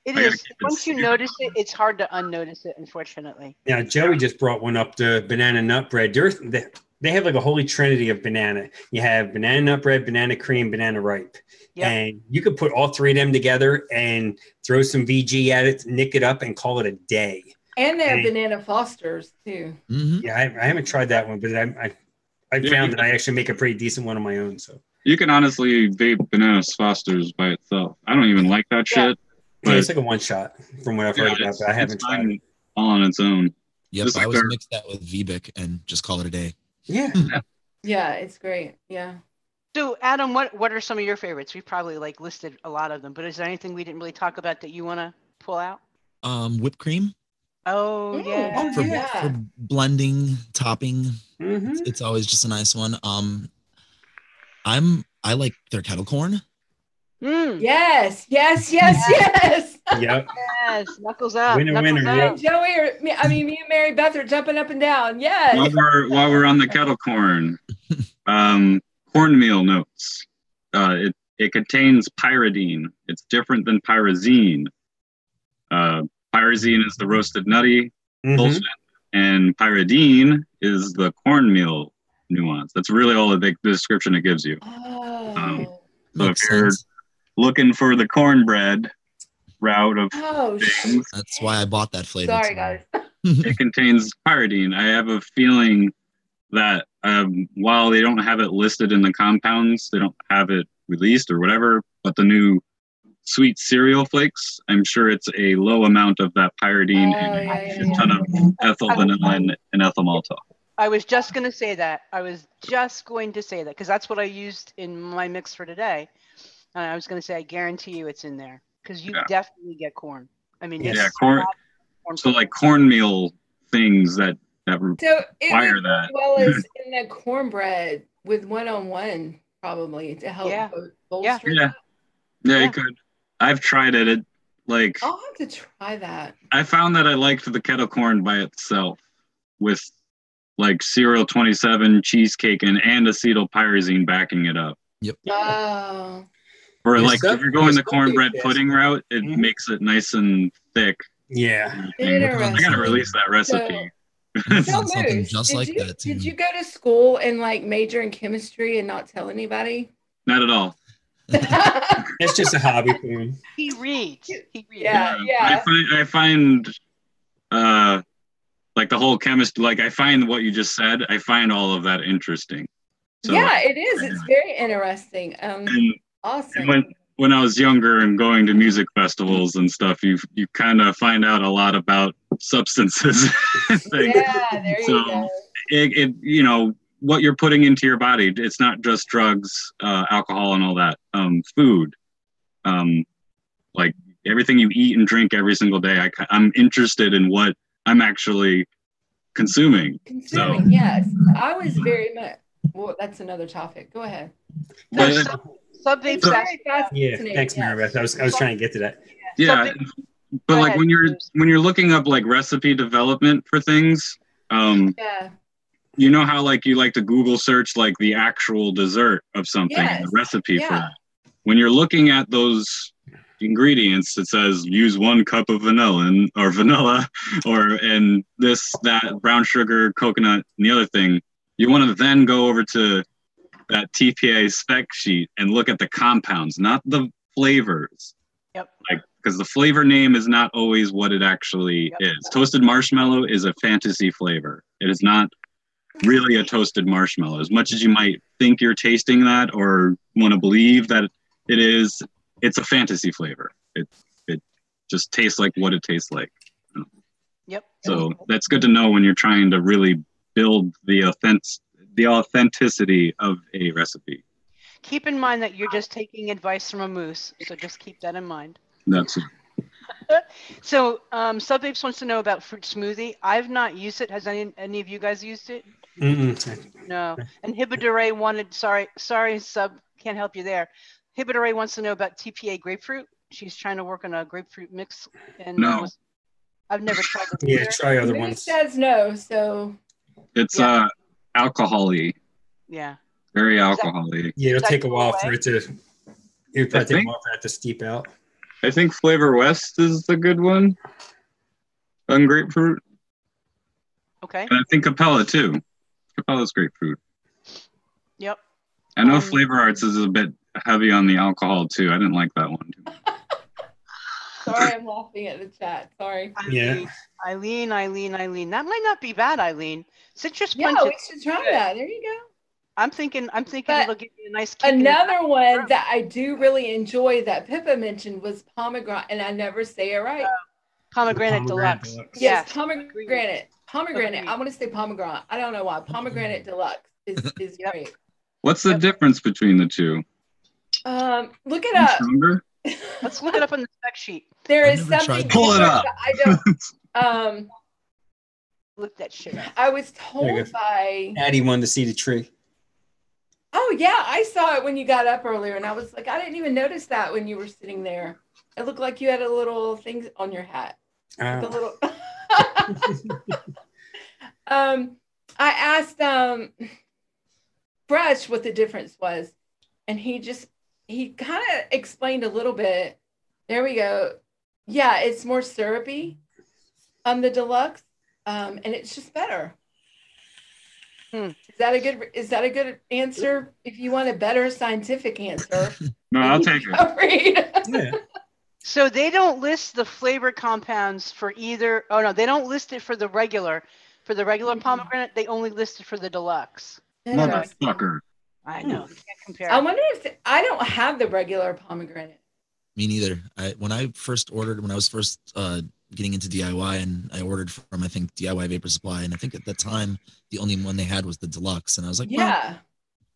It is. Once you notice it, it's hard to unnotice it, unfortunately. Yeah, Joey just brought one up, the banana nut bread. They have like a holy trinity of banana. You have banana nut bread, banana cream, banana ripe. Yep. And you could put all three of them together and throw some VG at it, nick it up, and call it a day. And they have banana Fosters too. Mm-hmm. Yeah, I haven't tried that one, but I found that I actually make a pretty decent one on my own. So you can honestly vape banana Fosters by itself. I don't even like that shit. But it's like a one shot from what I've heard about, but I haven't tried it all on its own. Yep, I always mix that with VBIC and just call it a day. Yeah. Yeah, it's great. Yeah. So Adam, what are some of your favorites? We've probably like listed a lot of them, but is there anything we didn't really talk about that you want to pull out? Whipped cream. Oh yeah. For blending, topping. Mm-hmm. It's always just a nice one. I like their kettle corn. Yes. Yep. Yes. Knuckles up. Winner. Yep. Joey, me and Mary Beth are jumping up and down. Yes. While we're on the kettle corn, cornmeal notes. It contains pyridine. It's different than pyrazine. Pyrazine is the roasted nutty bullshit, and pyridine is the cornmeal nuance. That's really all the description it gives you. So if you're looking for the cornbread route of things, that's why I bought that flavor. Sorry, guys. It contains pyridine. I have a feeling that while they don't have it listed in the compounds, they don't have it released or whatever, but the new sweet cereal flakes, I'm sure it's a low amount of that pyridine and a ton of ethyl vanilla and ethyl maltol. I was just going to say that. Because that's what I used in my mix for today. And I was going to say, I guarantee you it's in there because you definitely get corn. I mean, corn. So like cornmeal things that require that. As well as in the cornbread with 1-on-1 probably to help bolster that. Yeah, you could. I've tried it. I'll have to try that. I found that I liked the kettle corn by itself with like cereal 27 cheesecake and acetylpyrazine backing it up. Yep. Oh. Or if you're going the cornbread pudding route, it makes it nice and thick. Yeah. I gotta release that recipe. Something just like that too. Did you go to school and major in chemistry and not tell anybody? Not at all. It's just a hobby for him. He reads. Yeah. I find the whole chemistry, I find what you just said, I find all of that interesting. So, yeah, it is. It's very interesting. and Awesome. when I was younger and going to music festivals and stuff, you kind of find out a lot about substances. Yeah, there you go. It you know what you're putting into your body. It's not just drugs, alcohol, and all that. Food, like everything you eat and drink every single day. I'm interested in what I'm actually consuming. Yes. I was very much. Well, that's another topic. Go ahead. Sub vapes. Yeah, thanks, Maribeth. I was trying to get to that. Yeah, but like when you're looking up like recipe development for things, you know how like you like to Google search like the actual dessert of something, and the recipe for that. When you're looking at those ingredients, it says use 1 cup of vanilla and this, that, brown sugar, coconut, and the other thing. You want to then go over to that TPA spec sheet and look at the compounds, not the flavors. Yep. Like, because the flavor name is not always what it actually is. Toasted marshmallow is a fantasy flavor. It is not really a toasted marshmallow. As much as you might think you're tasting that or want to believe that it is, it's a fantasy flavor. It just tastes like what it tastes like. Yep. So that's good to know when you're trying to really build the authenticity of a recipe. Keep in mind that you're just taking advice from a moose, so just keep that in mind. That's it. So, Sub Vapes wants to know about fruit smoothie. I've not used it. Has any of you guys used it? No. And Hibidore wanted. Sorry, Sub, can't help you there. Hibidore wants to know about TPA grapefruit. She's trying to work on a grapefruit mix, and no. I've never tried it. Yeah, try other ones. Says no, so it's alcohol-y. Yeah. Very alcohol-y. Yeah, it'll take a while for it to. It'll probably take a while for it to steep out. I think Flavor West is the good one on grapefruit. Okay. And I think Capella too. Capella's grapefruit. Yep. I know Flavor Arts is a bit heavy on the alcohol too. I didn't like that one too. Sorry, I'm laughing at the chat. Sorry. Eileen. That might not be bad, Eileen. Citrus punch. Yeah, we should try that. There you go. I'm thinking But it'll give you a nice kick. Another one that I do really enjoy that Pippa mentioned was pomegranate, and I never say it right. Pomegranate deluxe. Yes, pomegranate. Pomegranate. I want to say pomegranate. I don't know why. Pomegranate deluxe is great. What's the difference between the two? Look it up. Stronger? Let's look it up on the spec sheet. There is something. Pull it up. I don't. Look that shit up. I was told by Addie wanted to see the tree. Oh yeah, I saw it when you got up earlier, and I was like, I didn't even notice that when you were sitting there. It looked like you had a little thing on your hat. Like a little. I asked Fresh what the difference was, and he kind of explained a little bit. There we go. Yeah, it's more syrupy on the deluxe, and it's just better. Is that a good answer? If you want a better scientific answer, no, I'll take it. Yeah. So they don't list the flavor compounds for either. Oh no, they don't list it for the regular. For the regular pomegranate, they only list it for the deluxe. Motherfucker. I know. You can't compare. I wonder if I don't have the regular pomegranate. Me neither. When I was first getting into DIY, and I ordered from, I think, DIY Vapor Supply, and I think at the time the only one they had was the deluxe, and I was like, yeah,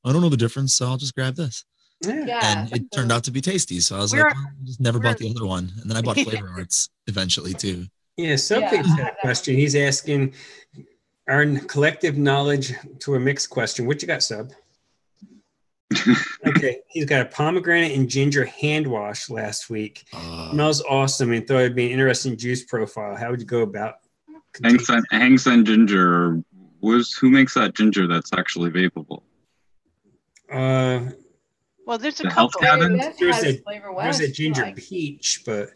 well, I don't know the difference, so I'll just grab this. Yeah. And it turned out to be tasty, so I was like, I just never bought the other one, and then I bought Flavor Arts eventually too. Yeah, Subvape's had a question. He's asking our collective knowledge to a mixed question. What you got, Sub? Okay, he's got a pomegranate and ginger hand wash last week. Smells awesome, and thought it'd be an interesting juice profile. How would you go about? Hang Sen ginger. Who makes that ginger that's actually vapeable? Well, there's a Health couple. Cabin? There's a ginger peach, but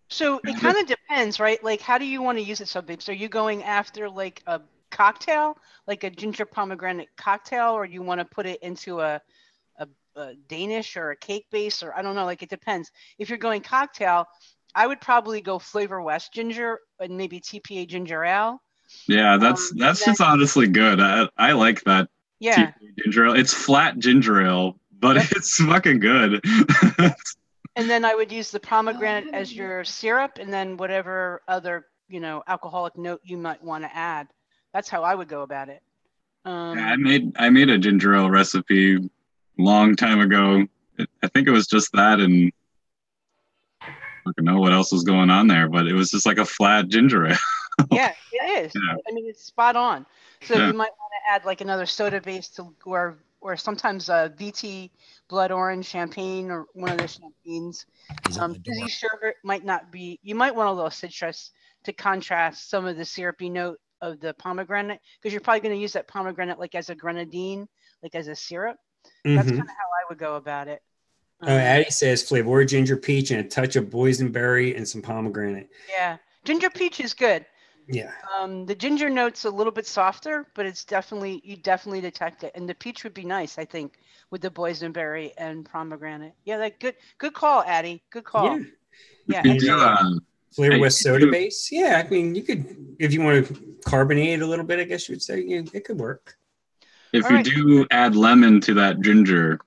so it kind of depends, right? Like, how do you want to use it, Sub Vapes? Are you going after like a cocktail, like a ginger pomegranate cocktail, or do you want to put it into a Danish or a cake base, or I don't know, like it depends. If you're going cocktail, I would probably go Flavor West ginger and maybe TPA ginger ale. Yeah, that's just honestly good. I like that Yeah. TPA ginger ale. It's flat ginger ale, but it's fucking good. And then I would use the pomegranate as your syrup, and then whatever other, alcoholic note you might want to add. That's how I would go about it. I made a ginger ale recipe long time ago. I think it was just that, and I don't know what else was going on there, but it was just like a flat ginger ale. Yeah, it is. Yeah. I mean, it's spot on. So Yeah. you might want to add like another soda base to, or sometimes a VT blood orange champagne or one of the champagnes. Fizzy sherbet might not be. You might want a little citrus to contrast some of the syrupy note of the pomegranate, because you're probably going to use that pomegranate like as a grenadine, like as a syrup. That's kind of how I would go about it. Addie says flavor ginger peach and a touch of boysenberry and some pomegranate. Yeah, ginger peach is good. Yeah. The ginger note's a little bit softer, but you definitely detect it. And the peach would be nice, I think, with the boysenberry and pomegranate. Yeah, good call, Addie. Good call. Yeah. Flavor West soda base. Yeah, I mean, you could, if you want to carbonate it a little bit, I guess you would say, it could work. If you do add lemon to that ginger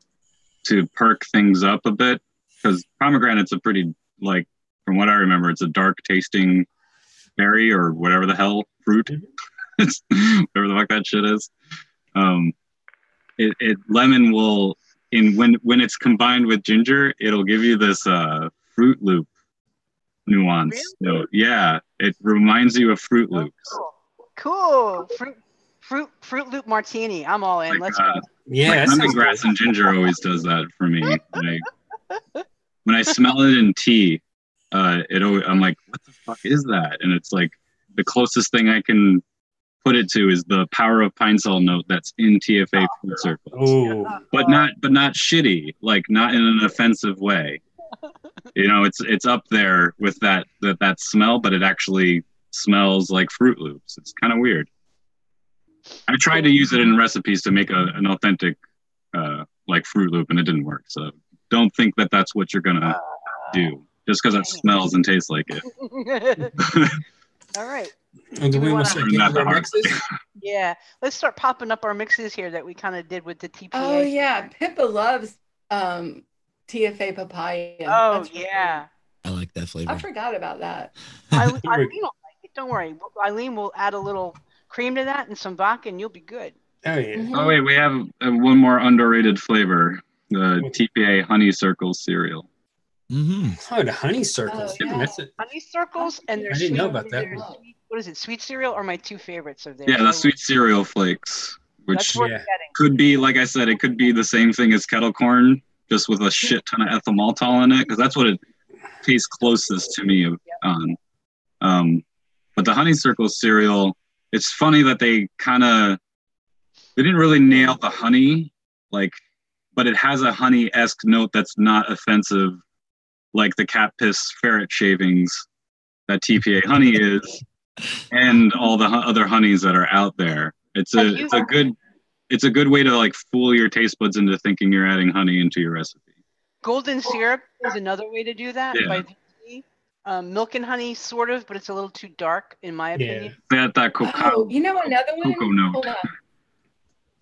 to perk things up a bit, because pomegranate's a pretty, like, from what I remember, it's a dark tasting berry or whatever the hell fruit, whatever the fuck that shit is. Lemon will, when it's combined with ginger, it'll give you this Fruit Loop nuance. Really? So, yeah, it reminds you of Fruit Loops. Cool. Fruit Loop martini. I'm all in. Let's go. Yeah, like lemongrass and ginger always does that for me. When I smell it in tea, I'm like, what the fuck is that? And it's like the closest thing I can put it to is the Power of Pine Sol note that's in TFA Fruit Circles. But not shitty, like not in an offensive way. It's up there with that smell, but it actually smells like Fruit Loops. It's kind of weird. I tried to use it in recipes to make an authentic like Fruit Loop, and it didn't work. So don't think that that's what you're gonna do just because it smells and tastes like it. All right. Do we want to start getting our mixes? Yeah, let's start popping up our mixes here that we kind of did with the TPA. Oh yeah, Pippa loves TFA papaya. Oh yeah, I like that flavor. I forgot about that. Eileen don't like it. Don't worry, Eileen will add a little cream to that and some vodka, and you'll be good. Oh yeah. Mm-hmm. Oh wait, we have one more underrated flavor: the TPA Honey Circles cereal. Oh, the honey circles. Oh, yeah. That's it. Honey circles, and I didn't know about that. What is it? Sweet cereal are my two favorites of theirs. Yeah, the sweet cereal flakes, which could be, like I said, it could be the same thing as kettle corn, just with a shit ton of ethyl maltol in it, because that's what it tastes closest to me on. But the honey circle cereal, it's funny that they didn't really nail the honey, but it has a honey-esque note that's not offensive, like the cat piss ferret shavings that TPA honey is, and all the other honeys that are out there. It's a good way to like fool your taste buds into thinking you're adding honey into your recipe. Golden syrup is another way to do that. Yeah. By VT. Milk and honey, sort of, but it's a little too dark in my opinion. That cocoa. Oh, you know another one? Cocoa note. Hold on.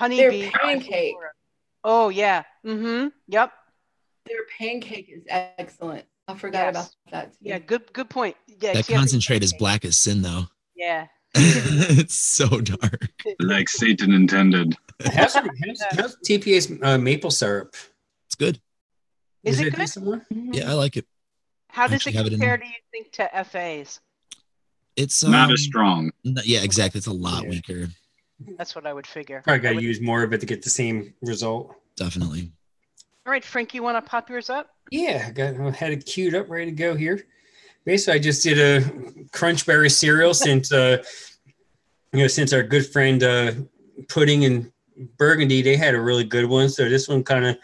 Honeybee. Their pancake. Oh yeah. Mm-hmm. Yep. Their pancake is excellent. I forgot about that too. Yeah, good point. Yeah, that concentrate is black as sin, though. Yeah. It's so dark. Like Satan intended. How's TPA's maple syrup? Is It's good. it good? Mm-hmm. Yeah, I like it. How does it compare, do you think, to FA's? It's not as strong. Yeah, exactly. It's a lot weaker. That's what I would figure. Probably got to use more of it to get the same result. Definitely. All right, Frank, you want to pop yours up? Yeah, I had it queued up, ready to go here. Basically, I just did a crunchberry cereal since our good friend Pudding and Burgundy, they had a really good one. So this one kind of,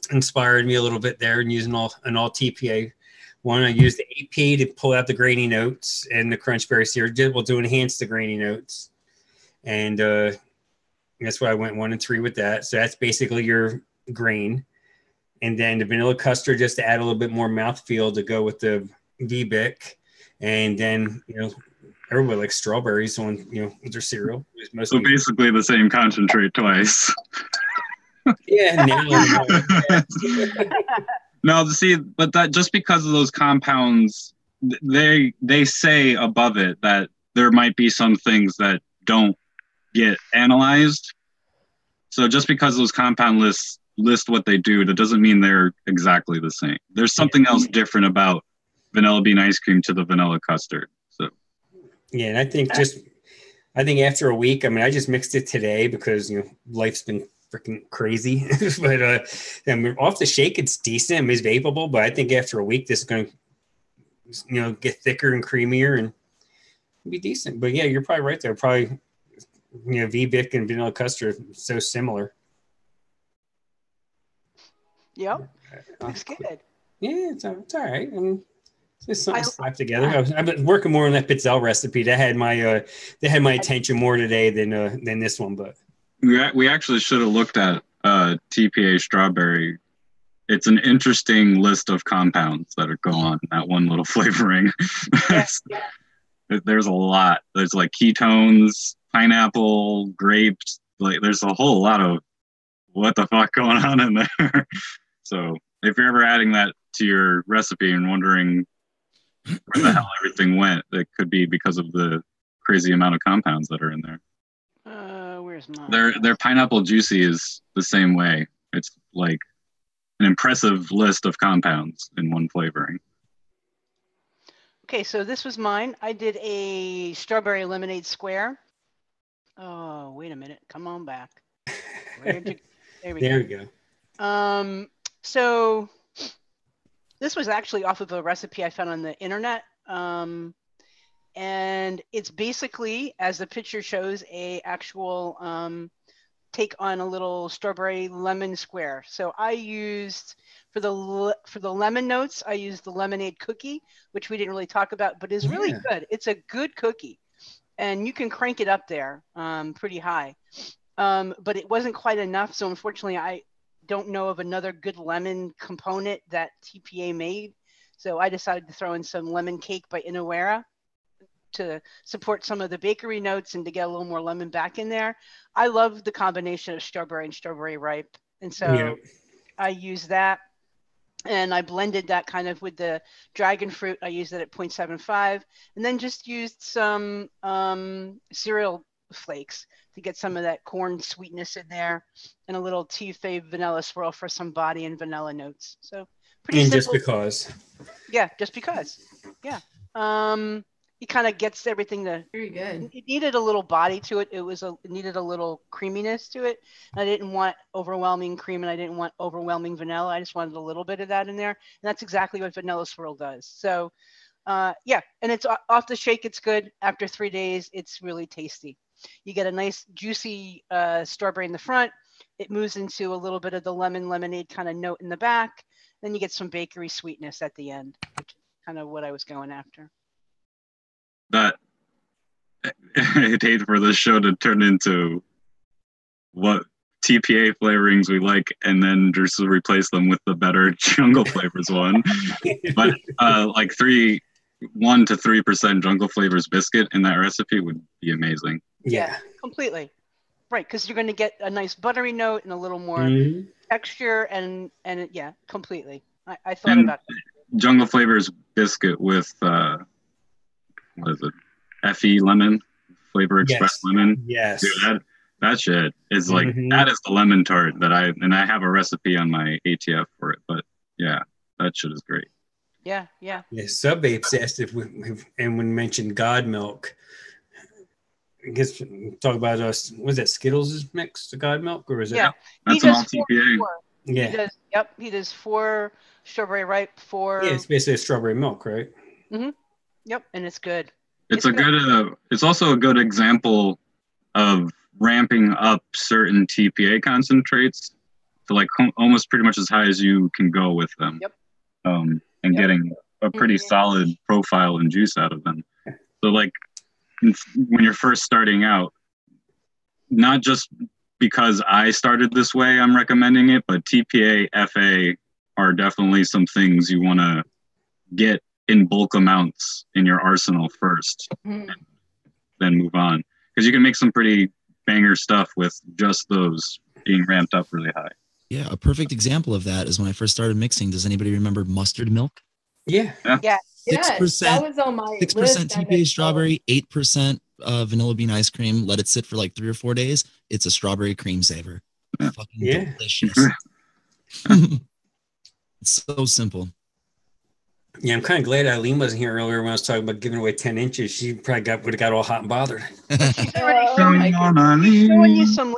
inspired me a little bit there, and using an all TPA one. I used the AP to pull out the grainy notes, and the crunchberry cereal to enhance the grainy notes. And that's why I went 1 and 3 with that. So that's basically your grain. And then the vanilla custard just to add a little bit more mouthfeel to go with the VBIC. And then, everybody likes strawberries on, with their cereal. So basically the same concentrate twice. Yeah, no, see, but that just because of those compounds, they say above it that there might be some things that don't get analyzed. So just because those compound lists list what they do, that doesn't mean they're exactly the same. There's something else different about vanilla bean ice cream to the vanilla custard. So yeah, and I think after a week, I mean, I just mixed it today because life's been freaking crazy. But I mean, off the shake, it's decent. I mean, it's vapeable, but I think after a week, this is going to get thicker and creamier and be decent. But yeah, you're probably right there. Probably VBIC and vanilla custard are so similar. Yep, looks good. Yeah, it's all right. I mean, it's just something slapped together. I've been working more on that pizzelle recipe. That had my attention more today than this one. But we actually should have looked at TPA strawberry. It's an interesting list of compounds that go on in that one little flavoring. There's a lot. There's like ketones, pineapple, grapes. Like there's a whole lot of what the fuck going on in there. So if you're ever adding that to your recipe and wondering where the hell everything went, it could be because of the crazy amount of compounds that are in there. Where's mine? Their pineapple juicy is the same way. It's like an impressive list of compounds in one flavoring. Okay, so this was mine. I did a strawberry lemonade square. Oh, wait a minute. Come on back. There we go. So this was actually off of a recipe I found on the internet. And it's basically, as the picture shows, a actual take on a little strawberry lemon square. So I used, for the lemon notes, I used the lemonade cookie, which we didn't really talk about, but is really good. It's a good cookie. And you can crank it up there pretty high. But it wasn't quite enough. So unfortunately, I don't know of another good lemon component that TPA made. So I decided to throw in some lemon cake by Inawera to support some of the bakery notes and to get a little more lemon back in there. I love the combination of strawberry and strawberry ripe. And so I used that. And I blended that kind of with the dragon fruit. I used it at 0.75 and then just used some cereal flakes to get some of that corn sweetness in there and a little TPA vanilla swirl for some body and vanilla notes. So pretty simple. Just because. Yeah, just because. Yeah. It kind of gets everything very good. It needed a little body to it. It needed a little creaminess to it. I didn't want overwhelming cream and I didn't want overwhelming vanilla. I just wanted a little bit of that in there. And that's exactly what vanilla swirl does. So yeah, and it's off the shake. It's good. After 3 days, it's really tasty. You get a nice juicy strawberry in the front. It moves into a little bit of the lemonade kind of note in the back. Then you get some bakery sweetness at the end, which is kind of what I was going after. That I'd hate for this show to turn into what TPA flavorings we like and then just replace them with the better Jungle Flavors one. But like 1 to 3% Jungle Flavors biscuit in that recipe would be amazing. Yeah, completely. Right, because you're going to get a nice buttery note and a little more texture and yeah, completely. I thought about that. Jungle Flavors biscuit with what is it? FE lemon, Flavor Express lemon. Yes. Dude, that shit is like that is the lemon tart that I have a recipe on my ATF for it. But yeah, that shit is great. Yeah. Sub Apes asked if when we mentioned God milk. I guess talk about was that Skittles mix the God milk or is it? Yeah, that's an all TPA. Yeah. He does 4 strawberry ripe, 4. Yeah, it's basically a strawberry milk, right? Yep, and it's good. It's good. It's also a good example of ramping up certain TPA concentrates to like almost pretty much as high as you can go with them. Yep. And getting a pretty solid profile and juice out of them. So like when you're first starting out, not just because I started this way, I'm recommending it, but TPA, FA are definitely some things you want to get in bulk amounts in your arsenal first. then move on. Because you can make some pretty banger stuff with just those being ramped up really high. Yeah, a perfect example of that is when I first started mixing. Does anybody remember mustard milk? Yeah. Yeah. 6%, that was on my 6% list. TPA strawberry, 8% vanilla bean ice cream. Let it sit for like 3 or 4 days. It's a strawberry cream saver. Fucking delicious. It's so simple. Yeah, I'm kind of glad Eileen wasn't here earlier when I was talking about giving away 10 inches. She probably would have got all hot and bothered. She's already showing you some.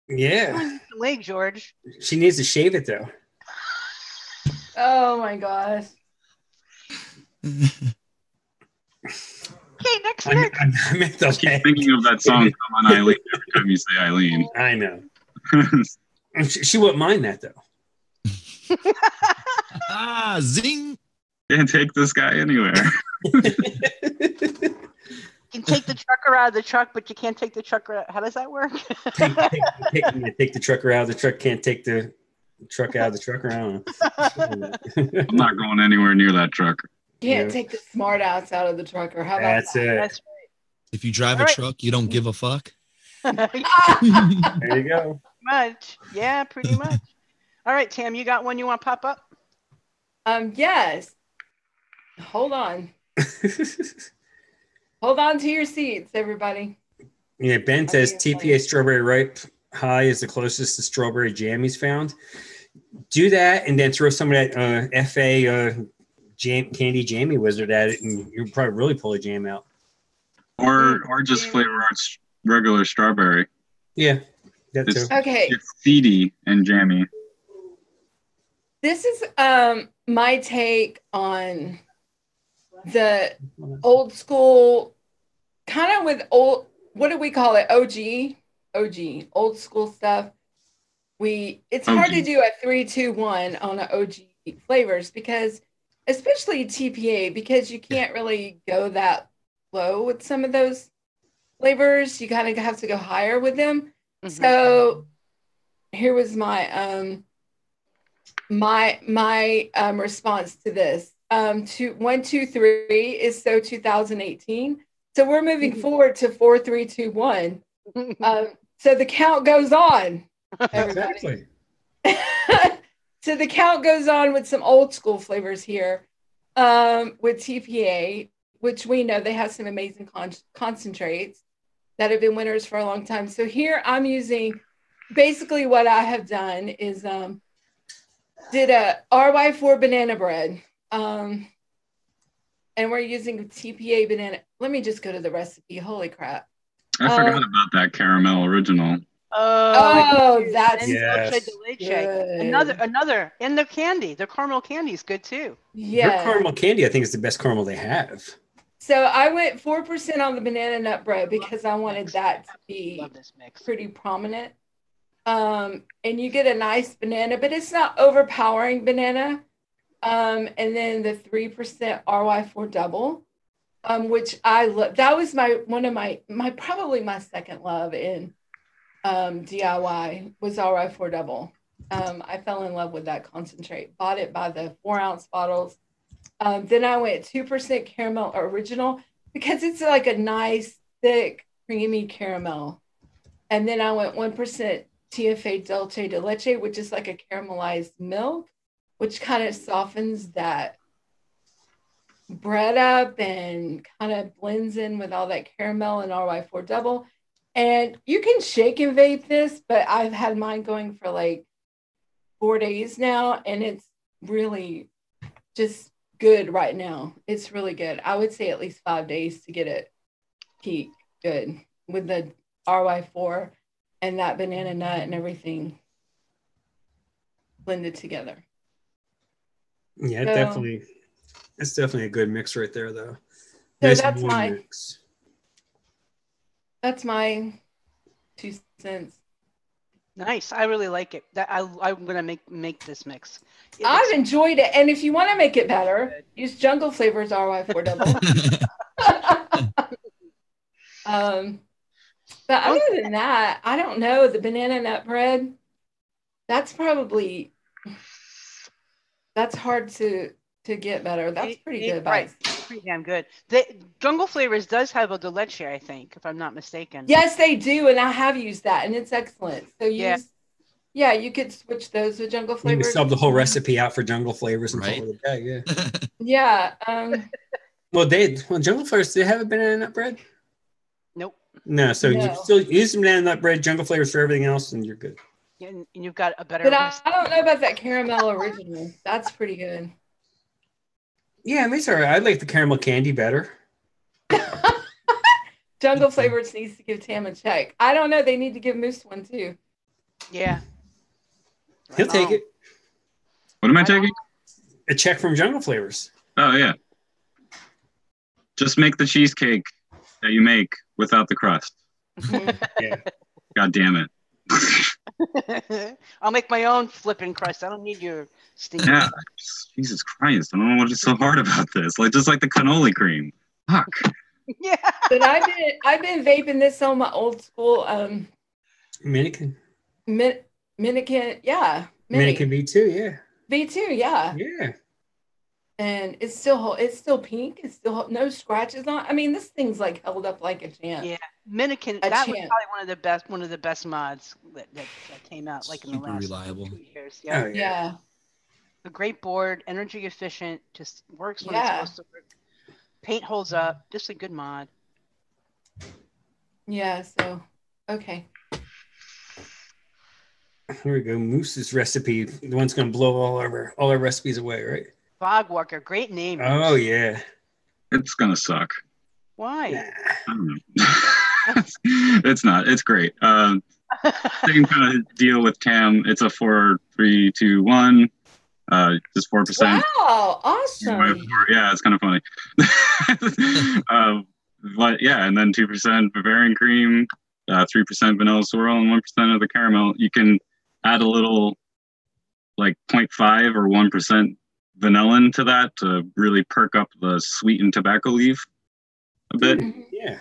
Yeah. Showing you some leg, George. She needs to shave it though. Oh my gosh. Okay, next week. I meant the keep thinking of that song, Come On Eileen, every time you say Eileen. I know. She wouldn't mind that though. Zing. Can't take this guy anywhere. You can take the trucker out of the truck, but you can't take the trucker out. How does that work? take the trucker out of the truck, can't take the truck out of the trucker. I don't know. I'm not going anywhere near that truck. Can't take the smart outs out of the trucker. How about That's that? it. That's If you drive a truck, you don't give a fuck. There you go. much. Yeah, pretty much. All right, Tam, you got one you want to pop up? Yes. Hold on. Hold on to your seats, everybody. Yeah, Ben says TPA strawberry ripe high is the closest to strawberry jam he's found. Do that and then throw some of that FA candy jammy wizard at it, and you'll probably really pull a jam out. Or just flavor arts regular strawberry. Yeah, that too. Okay. It's seedy and jammy. This is my take on the old school, kind of with old, what do we call it? OG, old school stuff. It's hard to do a 3, 2, 1 on an OG flavors because, especially TPA, because you can't really go that low with some of those flavors. You kind of have to go higher with them. Mm-hmm. So here was my my response to this. 1, 2, 3 is so 2018. So we're moving forward to 4, 3, 2, 1. So the count goes on. Exactly. So the count goes on with some old school flavors here with TPA, which we know they have some amazing concentrates that have been winners for a long time. So here I'm using, basically what I have done is did a RY4 banana bread. And we're using TPA banana. Let me just go to the recipe. Holy crap. I forgot about that caramel original. Oh, that's yes. Another, and the candy, the caramel candy is good too. Yeah, your caramel candy, I think, is the best caramel they have. So I went 4% on the banana nut bread because I wanted that to be pretty prominent. And you get a nice banana, but it's not overpowering banana. And then the 3% RY4 double, which I love. That was probably my second love in DIY was RY4 double. I fell in love with that concentrate. Bought it by the 4-ounce bottles. Then I went 2% caramel original because it's like a nice thick creamy caramel. And then I went 1% TFA dulce de leche, which is like a caramelized milk, which kind of softens that bread up and kind of blends in with all that caramel and RY4 double. And you can shake and vape this, but I've had mine going for like 4 days now, and it's really just good right now. It's really good. I would say at least 5 days to get it peak good with the RY4 and that banana nut and everything blended together. Yeah, so, it's definitely a good mix right there, though. So nice that's my mix. That's my 2 cents. Nice. I really like it. I'm gonna make this mix. I've enjoyed it, and if you want to make it better, use Jungle Flavors RY4 double. But other than that, I don't know. The banana nut bread, that's hard to get better. That's pretty good. Right. pretty damn good. The Jungle Flavors does have a de leche, I think, if I'm not mistaken. Yes, they do, and I have used that, and it's excellent. So Yeah. you could switch those with Jungle You Flavors. can sub the whole recipe out for Jungle Flavors and Right. call it a day. Yeah. Well, Jungle Flavors, do they have a banana nut bread? Nope. No, so you No. can still use some banana nut bread, Jungle Flavors for everything else, and you're good. Yeah, and you've got a better. But I don't know about that caramel original. That's pretty good. Yeah, I mean, it's all right. I like the caramel candy better. Jungle Flavors needs to give Tam a check. I don't know. They need to give Moose one too. Yeah. He'll take it. What am I taking? A check from Jungle Flavors. Oh, yeah. Just make the cheesecake that you make without the crust. Yeah. God damn it. I'll make my own flipping crust. I don't need your stinking. Yeah. Jesus Christ. I don't know what is so hard about this. Like, just like the cannoli cream. Fuck. Yeah. But I've been vaping this on my old school Minikin. Minikin, yeah. Minikin V2, yeah. V2, yeah. Yeah. And it's still pink. It's still no scratches on. I mean, this thing's like held up like a champ. Yeah. Minikin, that was probably one of the best mods that came out like in the last reliable. 2 years. Yeah. Oh, yeah. Yeah. A great board, energy efficient, just works when it's supposed to work. Paint holds up, just a good mod. Yeah, so okay. Here we go. Moose's recipe. The one's gonna blow all our recipes away, right? Fog Walker, great name. Oh yeah. It's going to suck. Why? I don't know. It's not. It's great. Same kind of deal with Tam. It's a 4, 3, 2, 1. Just 4%. Wow, awesome. Yeah, it's kind of funny. But yeah, and then 2% Bavarian cream, 3% vanilla swirl, and 1% of the caramel. You can add a little, like 0.5 or 1% vanilla to that to really perk up the sweetened tobacco leaf a bit. Yeah.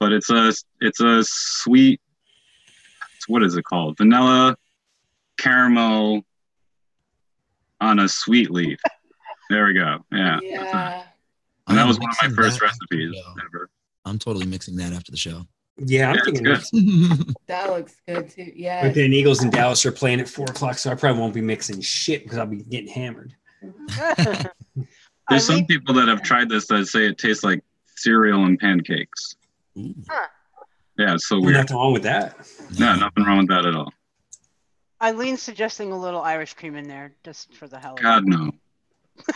But it's a sweet. What is it called? Vanilla caramel on a sweet leaf. There we go. Yeah. Yeah. And that was one of my first recipes ever. I'm totally mixing that after the show. Yeah, I'm thinking good. That looks good too. Yeah. But then Eagles in Dallas are playing at 4:00, so I probably won't be mixing shit because I'll be getting hammered. There's some people that have tried this that say it tastes like cereal and pancakes. Huh. Yeah, it's so weird. Nothing wrong with that. No, nothing wrong with that at all. Eileen's suggesting a little Irish cream in there just for the hell of it. God, no.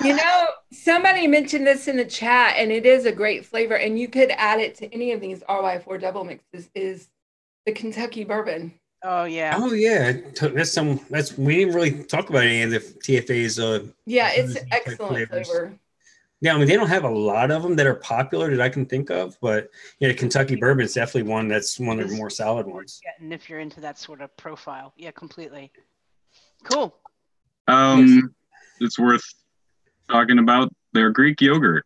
You know, somebody mentioned this in the chat, and it is a great flavor, and you could add it to any of these RY4 double mixes, is the Kentucky bourbon. Oh yeah. Oh yeah, we didn't really talk about any of the TFA's. Yeah, it's excellent flavor. Yeah, I mean they don't have a lot of them that are popular that I can think of, but yeah, Kentucky bourbon is definitely one that's one of the more solid ones. Yeah, and if you're into that sort of profile, yeah, completely. Cool. It's worth talking about their Greek yogurt.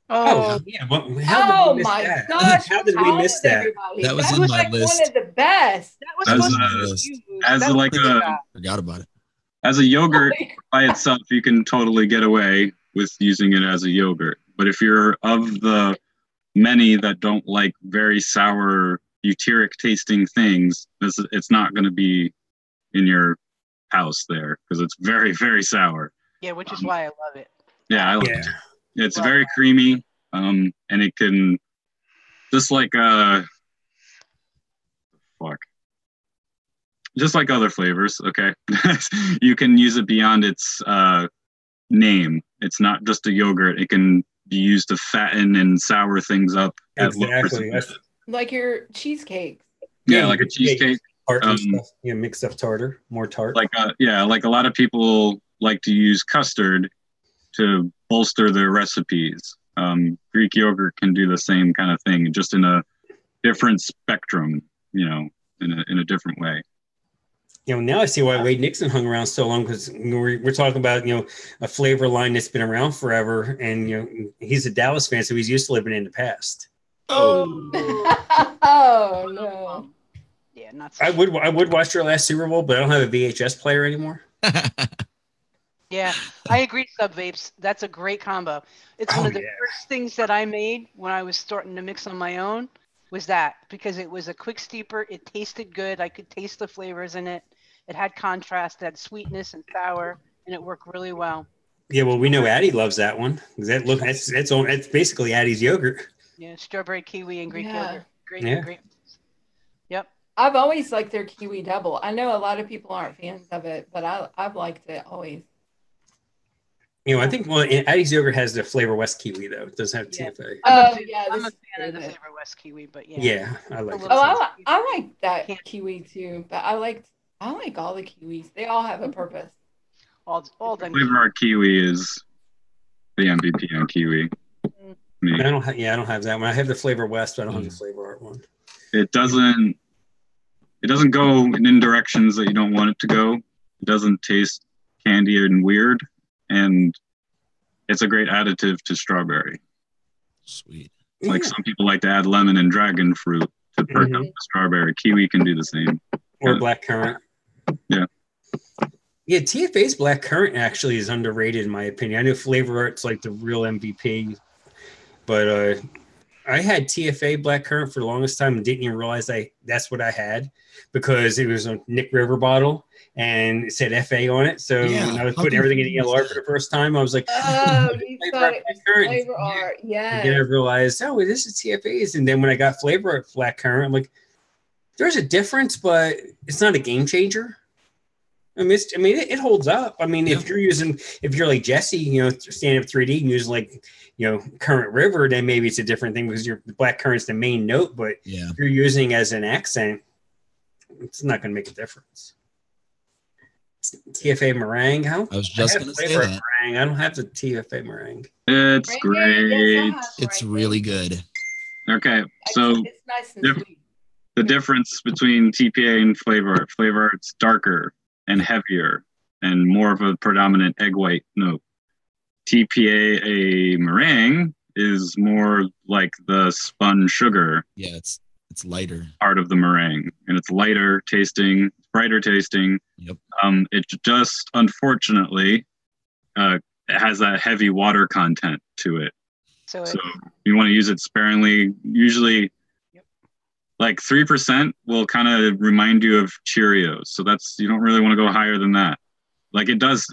Oh yeah, how did we miss that? Gosh, How did we miss that? Everybody? That was in my like list. one of the best. That was As supposed a- to be used. as That a, was like pretty a- bad. Forgot about it. As a yogurt by itself, you can totally get away with using it as a yogurt. But if you're of the many that don't like very sour, butyric tasting things, it's not going to be in your house there because it's very, very sour. Yeah, which is why I love it. Yeah, I like Yeah. it. It's very creamy, and it can just like just like other flavors. Okay, you can use it beyond its name. It's not just a yogurt. It can be used to fatten and sour things up. Exactly. Like your cheesecake. Yeah, like a cheesecake. Tart and stuff. Yeah, mixed up tartar, more tart. Like like a lot of people like to use custard to bolster their recipes. Greek yogurt can do the same kind of thing, just in a different spectrum, in a different way. Now I see why Wade Nixon hung around so long, because we're talking about a flavor line that's been around forever, and he's a Dallas fan, so he's used to living in the past. Oh no. Yeah, not so I would watch their last Super Bowl, but I don't have a VHS player anymore. Yeah, I agree, sub vapes. That's a great combo. It's one of the first things that I made when I was starting to mix on my own was that, because it was a quick steeper. It tasted good. I could taste the flavors in it. It had contrast, it had sweetness and sour, and it worked really well. Yeah, well, we know Addie loves that one. It's basically Addie's yogurt. Yeah, strawberry, kiwi, and Greek yogurt. Great. Yep. I've always liked their kiwi double. I know a lot of people aren't fans of it, but I've liked it always. You know, I think Addie's yogurt has the Flavor West kiwi though. It doesn't have TFA. I'm a fan of the Flavor West kiwi, but yeah. Yeah, I like it. I like that kiwi too, but I like all the kiwis. They all have a purpose. All them. Flavor Art kiwi is the MVP on kiwi. I don't have that one. I have the Flavor West, but I don't have the Flavor Art one. It doesn't go in directions that you don't want it to go. It doesn't taste candy and weird, and it's a great additive to strawberry. Sweet. Like some people like to add lemon and dragon fruit to perk up the strawberry. Kiwi can do the same. Or black currant. Yeah. Yeah, TFA's black currant actually is underrated in my opinion. I know Flavor Art's like the real MVP, but I had TFA black currant for the longest time and didn't even realize that's what I had because it was a Nick River bottle and it said FA on it. So when I was putting everything in ELR for the first time, I was like, oh, you thought it was Flavor Art. Yeah. And then I realized, oh, this is TFA's. And then when I got Flavor Art black currant, I'm like, there's a difference, but it's not a game changer. I mean, it holds up. I mean, if you're like Jesse, you know, standing up 3D and using like, you know, Current River, then maybe it's a different thing because the black currant's the main note. But if you're using as an accent, it's not going to make a difference. TFA meringue, I was just going to say that. Meringue. I don't have the TFA meringue. It's great. It's really good. Okay, so it's nice and sweet. The difference between TPA and Flavor Art. Flavor Art's darker and heavier and more of a predominant egg white note. TPA meringue is more like the spun sugar. Yeah, it's lighter. Part of the meringue, and it's lighter tasting, brighter tasting. Yep. It just unfortunately it has that heavy water content to it. So you want to use it sparingly. Usually, like 3% will kind of remind you of Cheerios. So you don't really want to go higher than that. Like it does.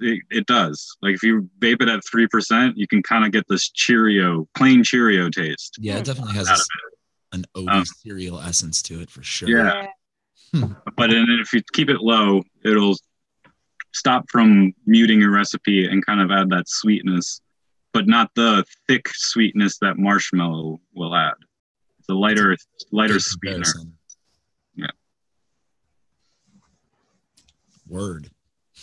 Like if you vape it at 3%, you can kind of get this plain Cheerio taste. Yeah, it definitely has an oaty cereal essence to it for sure. Yeah. But if you keep it low, it'll stop from muting your recipe and kind of add that sweetness, but not the thick sweetness that marshmallow will add. It's a lighter sweetener. Yeah. Word.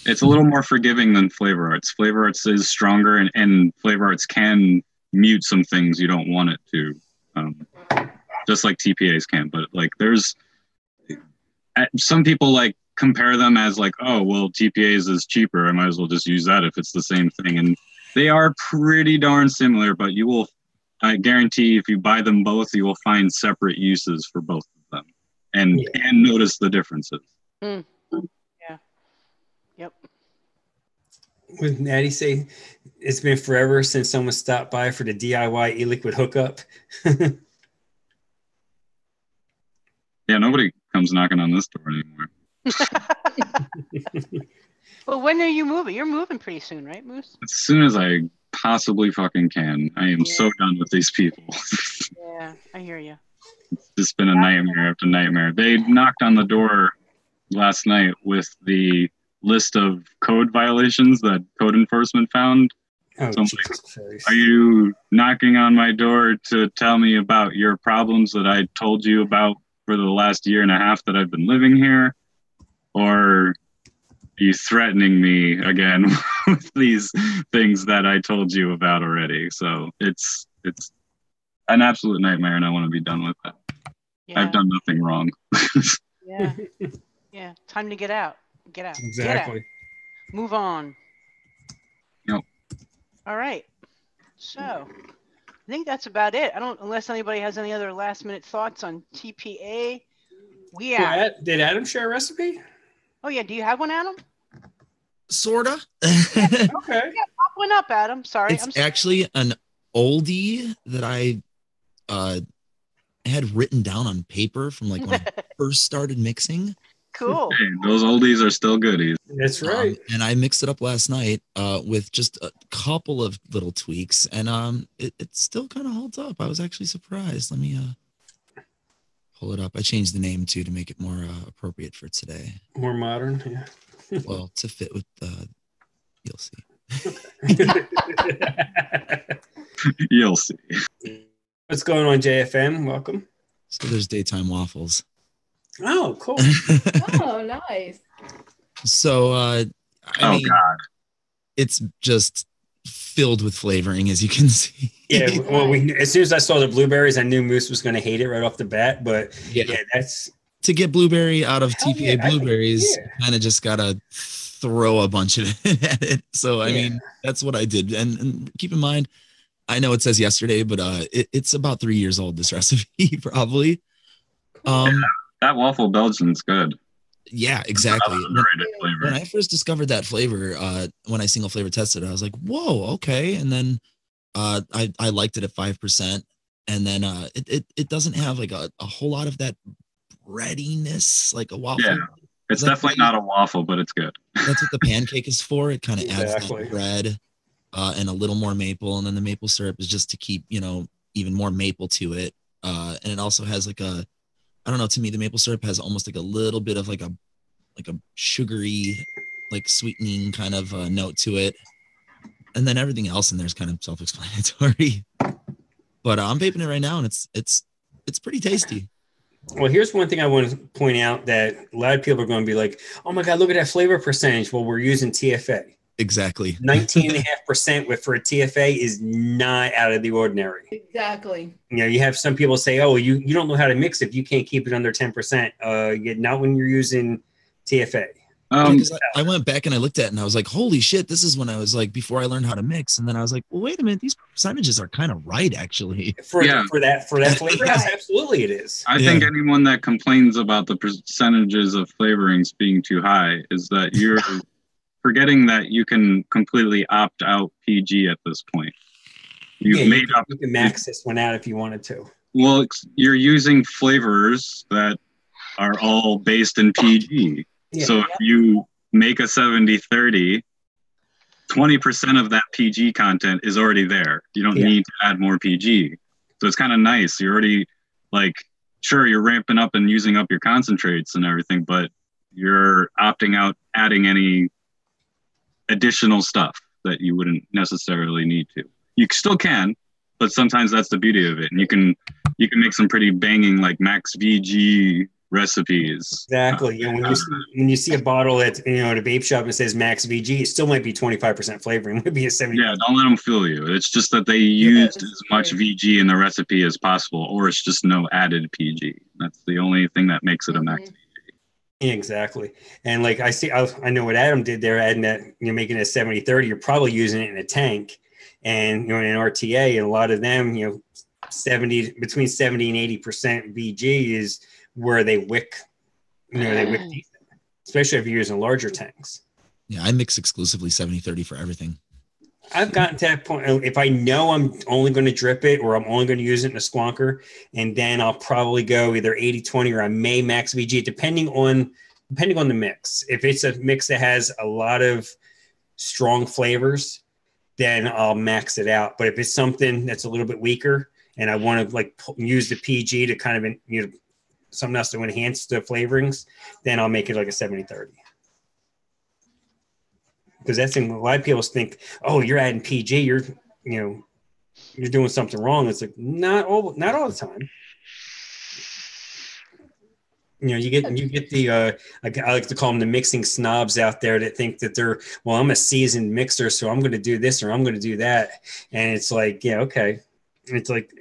It's a little more forgiving than Flavor Arts. Flavor Arts is stronger, and Flavor Arts can mute some things you don't want it to, just like TPAs can. But like, there's some people like compare them as like, oh, well, TPAs is cheaper. I might as well just use that if it's the same thing. And they are pretty darn similar, but I guarantee if you buy them both, you will find separate uses for both of them and notice the differences. Yeah. Yep. Would Natty say it's been forever since someone stopped by for the DIY e-liquid hookup? Yeah, nobody comes knocking on this door anymore. Well, when are you moving? You're moving pretty soon, right, Moose? As soon as I possibly fucking can. I am so done with these people. Yeah, I hear you. It's just been a nightmare after nightmare. They knocked on the door last night with the list of code violations that code enforcement found. Oh, so are you knocking on my door to tell me about your problems that I told you about for the last year and a half that I've been living here? Or are you threatening me again with these things that I told you about already? So it's an absolute nightmare, and I want to be done with it. Yeah. I've done nothing wrong. Yeah. Time to get out. Get out. Exactly. Get out. Move on. Yep. All right. So I think that's about it. Unless anybody has any other last minute thoughts on TPA. Did Adam share a recipe? Oh yeah. Do you have one, Adam? Sorta. Okay. Pop one up, Adam. Sorry. It's actually an oldie that I had written down on paper from like when I first started mixing. Cool. Hey, those oldies are still goodies. That's right. And I mixed it up last night with just a couple of little tweaks, and it still kind of holds up. I was actually surprised. Let me pull it up. I changed the name too to make it more appropriate for today. More modern, yeah. Well, to fit with you'll see. You'll see. What's going on, JFM? Welcome. So there's daytime waffles. Oh, cool. Oh, nice. So I mean, God. it's just filled with flavoring, as you can see. Yeah, well, as soon as I saw the blueberries, I knew Moose was going to hate it right off the bat. But yeah that's to get blueberry out of TPA yeah, blueberries. Kind of just gotta throw a bunch of it at it. So I mean, that's what I did. And keep in mind, I know it says yesterday, but it's about 3 years old. This recipe probably. That waffle Belgian's good. Yeah, exactly. Flavor. When I first discovered that flavor, when I single flavor tested it, I was like, whoa, okay. And then I liked it at 5%. And then it doesn't have like a whole lot of that breadiness like a waffle. Yeah, it's definitely not a waffle, but it's good. That's what the pancake is for. It kind of adds that bread and a little more maple. And then the maple syrup is just to keep, even more maple to it. And it also has like I don't know, to me, the maple syrup has almost like a little bit of like a sugary, like sweetening kind of note to it. And then everything else in there is kind of self-explanatory. But I'm vaping it right now, and it's pretty tasty. Well, here's one thing I want to point out that a lot of people are going to be like, oh my God, look at that flavor percentage. Well, we're using TFA. Exactly. 19.5% for a TFA is not out of the ordinary. Exactly. You have some people say, oh, you don't know how to mix if you can't keep it under 10%. Not when you're using TFA. I went back and I looked at it and I was like, holy shit, this is when I was like, before I learned how to mix. And then I was like, well, wait a minute, these percentages are kind of right, actually. For that flavor, yes, absolutely it is. I think anyone that complains about the percentages of flavorings being too high is that you're forgetting that you can completely opt out PG at this point. You can max this one out if you wanted to. Well, you're using flavors that are all based in PG. Yeah. So if you make a 70-30, 20% of that PG content is already there. You don't need to add more PG. So it's kind of nice. You're already sure, you're ramping up and using up your concentrates and everything, but you're opting out adding any additional stuff that you wouldn't necessarily need to. You still can, but sometimes that's the beauty of it. And you can make some pretty banging like max VG recipes. Exactly. When you see a bottle at at a vape shop that says max VG, it still might be 25% flavoring. It might be a 70. Yeah, don't let them fool you. It's just that they used as much VG in the recipe as possible, or it's just no added PG. That's the only thing that makes it a max VG. Exactly. And like I know what Adam did there, adding that, making it a 70-30, you're probably using it in a tank and, in an RTA, and a lot of them, between 70 and 80% VG is where they wick, they wick decent, especially if you're using larger tanks. Yeah, I mix exclusively 70-30 for everything. I've gotten to that point. If I know I'm only going to drip it or I'm only going to use it in a squonker, and then I'll probably go either 80-20 or I may max VG, depending on the mix. If it's a mix that has a lot of strong flavors, then I'll max it out. But if it's something that's a little bit weaker and I want to use the PG to kind of, something else to enhance the flavorings, then I'll make it like a 70-30. Because that's a lot of people think, oh, you're adding PG, you're doing something wrong. It's like not all the time. You get the I like to call them the mixing snobs out there that think that I'm a seasoned mixer, so I'm going to do this or I'm going to do that, and it's like, yeah, okay. And it's like,